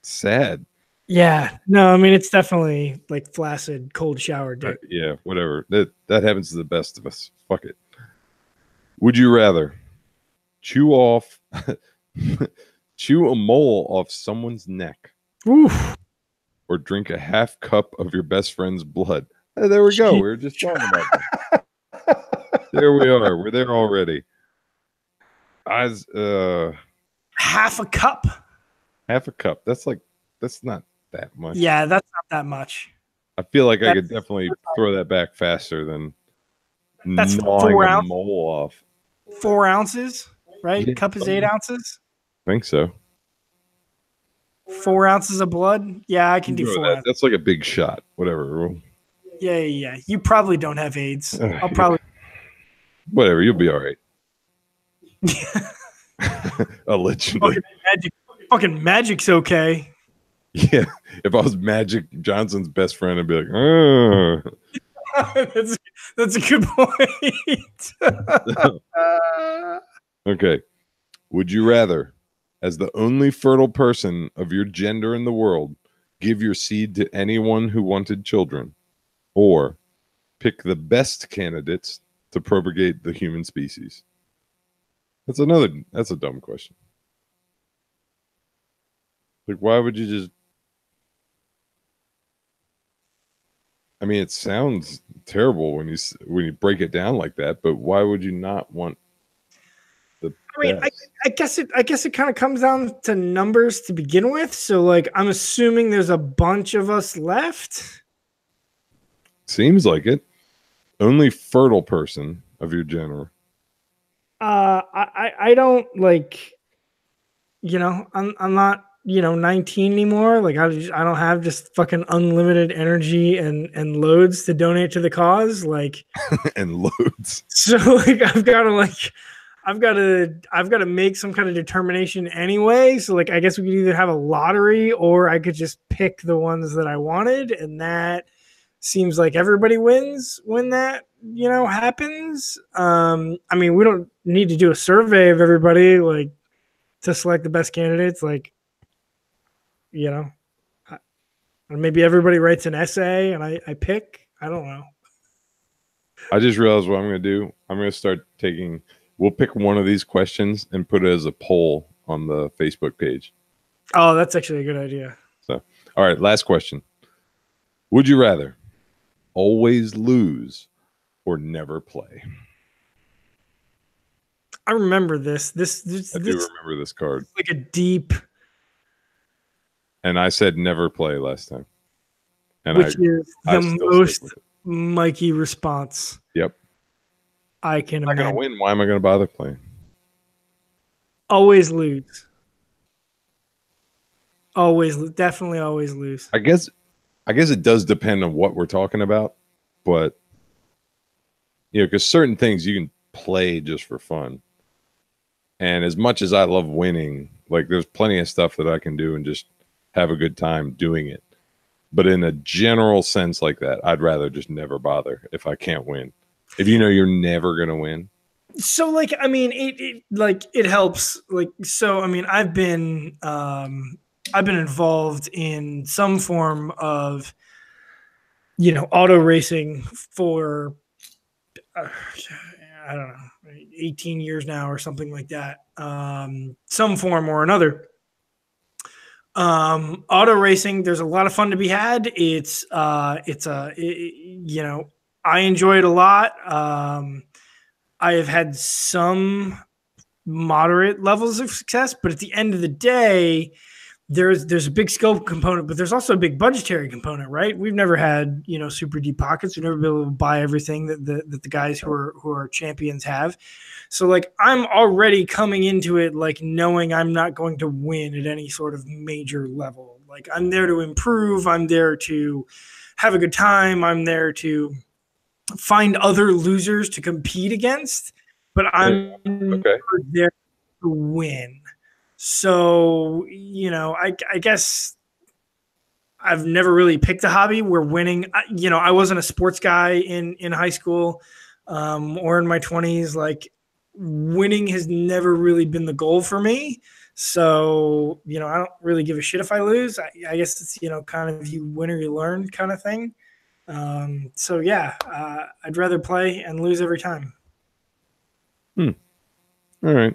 sad. Yeah, no, I mean it's definitely like flaccid, cold shower dick. Yeah, whatever. That happens to the best of us. Fuck it. Would you rather chew a mole off someone's neck, Oof, or drink a half cup of your best friend's blood? There we go. We were just talking about that. There we are. We're there already. Half a cup. Half a cup. That's not that much. Yeah, that's not that much. I feel like I could definitely throw that back faster than that's gnawing a mole off. 4 ounces, right? Yeah. Cup is 8 ounces. I think so. 4 ounces of blood. Yeah, I can do 4 ounces. That's like a big shot. Whatever. Yeah. You probably don't have AIDS. I'll probably. Whatever. You'll be all right. Allegedly. Fucking magic's okay. Yeah, if I was Magic Johnson's best friend, I'd be like, oh. that's that's a good point. Okay. Would you rather, as the only fertile person of your gender in the world, give your seed to anyone who wanted children, or pick the best candidates to propagate the human species? That's a dumb question. Like, why would you just, I mean, it sounds terrible when you break it down like that, but why would you not want the I mean, best? I guess it kind of comes down to numbers to begin with. So like I'm assuming there's a bunch of us left. Seems like it. Only fertile person of your gender. I don't like, I'm not, 19 anymore. Like I don't have just fucking unlimited energy and loads to donate to the cause. Like, And loads. so like I've got to make some kind of determination anyway. So like I guess we could either have a lottery or I could just pick the ones that I wanted, and that seems like everybody wins when that happens. I mean, we don't need to do a survey of everybody like to select the best candidates. Like, you know, maybe everybody writes an essay and I pick. I don't know. I just realized what I'm going to do. I'm going to start taking, we'll pick one of these questions and put it as a poll on the Facebook page. Oh, that's actually a good idea. So, all right, last question. Would you rather always lose or never play? I remember this. I do remember this card. Like a deep. And I said never play last time. And which is the most Mikey response. Yep. I can imagine. I'm not going to win. Why am I going to bother playing? Always lose. Definitely always lose. I guess it does depend on what we're talking about, but because certain things you can play just for fun. And as much as I love winning, like there's plenty of stuff that I can do and just have a good time doing it. But in a general sense like that, I'd rather just never bother if I can't win. If you know you're never going to win. So like, I mean, it helps. Like, so, I mean, I've been involved in some form of, auto racing for, I don't know, 18 years now or something like that. Some form or another. Auto racing, there's a lot of fun to be had. I enjoy it a lot. I have had some moderate levels of success, but at the end of the day, there's a big scope component, but there's also a big budgetary component, right? We've never had, super deep pockets. We've never been able to buy everything that the guys who are champions have. So like I'm already coming into it like knowing I'm not going to win at any sort of major level. Like I'm there to improve. I'm there to have a good time. I'm there to find other losers to compete against, but I'm never there to win. So, I guess I've never really picked a hobby where winning, I wasn't a sports guy in high school or in my 20s. Like winning has never really been the goal for me. So, I don't really give a shit if I lose. I guess it's, kind of you win or you learn kind of thing. So yeah, I'd rather play and lose every time. All right.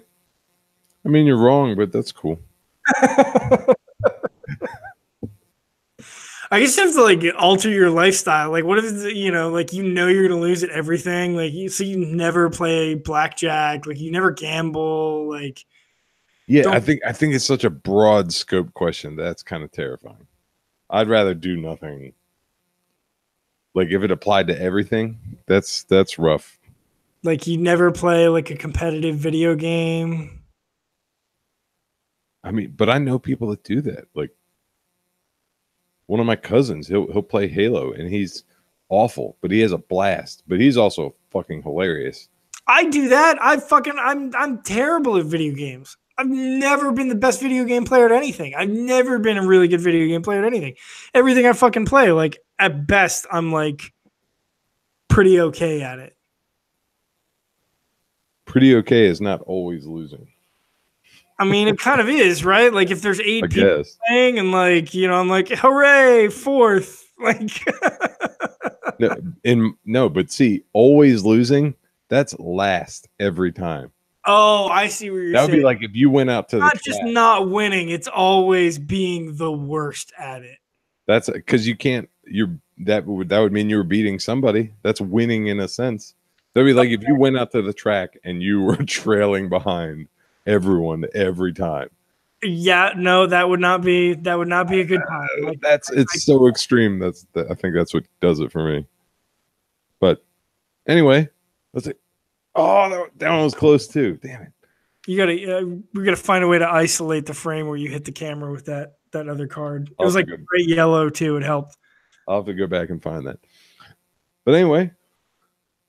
I mean, you're wrong, but that's cool. I guess you have to like alter your lifestyle. Like, what if like you're gonna lose at everything? Like, so you never play blackjack. Like, you never gamble. Like, yeah, I think it's such a broad scope question that's kind of terrifying. I'd rather do nothing. Like, if it applied to everything, that's rough. Like, you never play like a competitive video game. I mean, but I know people that do that. Like one of my cousins, he'll play Halo and he's awful, but he has a blast. But he's also fucking hilarious. I do that. I'm terrible at video games. I've never been the best video game player at anything. I've never been a really good video game player at anything. Everything I fucking play, like at best, I'm like pretty okay at it. Pretty okay is not always losing. I mean, it kind of is, right? Like if there's 8 people guess. playing and like, you know, I'm like, hooray, fourth. Like no, but see, always losing, that's last every time. oh, I see what you're saying. That would be like if you went out to not just not winning, it's always being the worst at it. That's because you can't. That would mean you were beating somebody. That's winning in a sense. That'd be like if you went out to the track and you were trailing behind everyone every time. Yeah, no, that would not be a good time. Like, it's so extreme. I think that's what does it for me. But anyway, let's see. Oh, that one was close too. Damn it. We gotta find a way to isolate the frame where you hit the camera with that other card. It was like good. Great yellow too. It helped. I'll have to go back and find that. But anyway,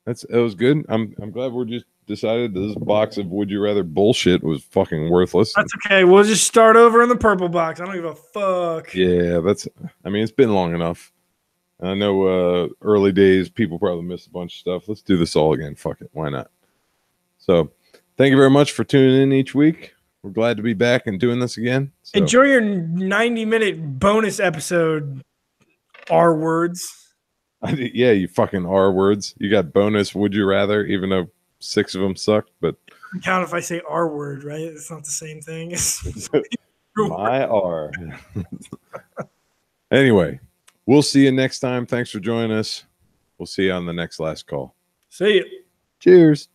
it was good. I'm glad we're just decided this box of would you rather bullshit was fucking worthless. That's okay. We'll just start over in the purple box. I don't give a fuck. Yeah, I mean, it's been long enough. I know early days people probably missed a bunch of stuff. Let's do this all again. Fuck it. Why not? So thank you very much for tuning in each week. We're glad to be back and doing this again. So. Enjoy your 90-minute bonus episode, R words. Yeah, you fucking R words. You got bonus would you rather, even though 6 of them sucked, but count if I say R word, right? It's not the same thing. My R. Anyway, we'll see you next time. Thanks for joining us. We'll see you on the next last call. See you. Cheers.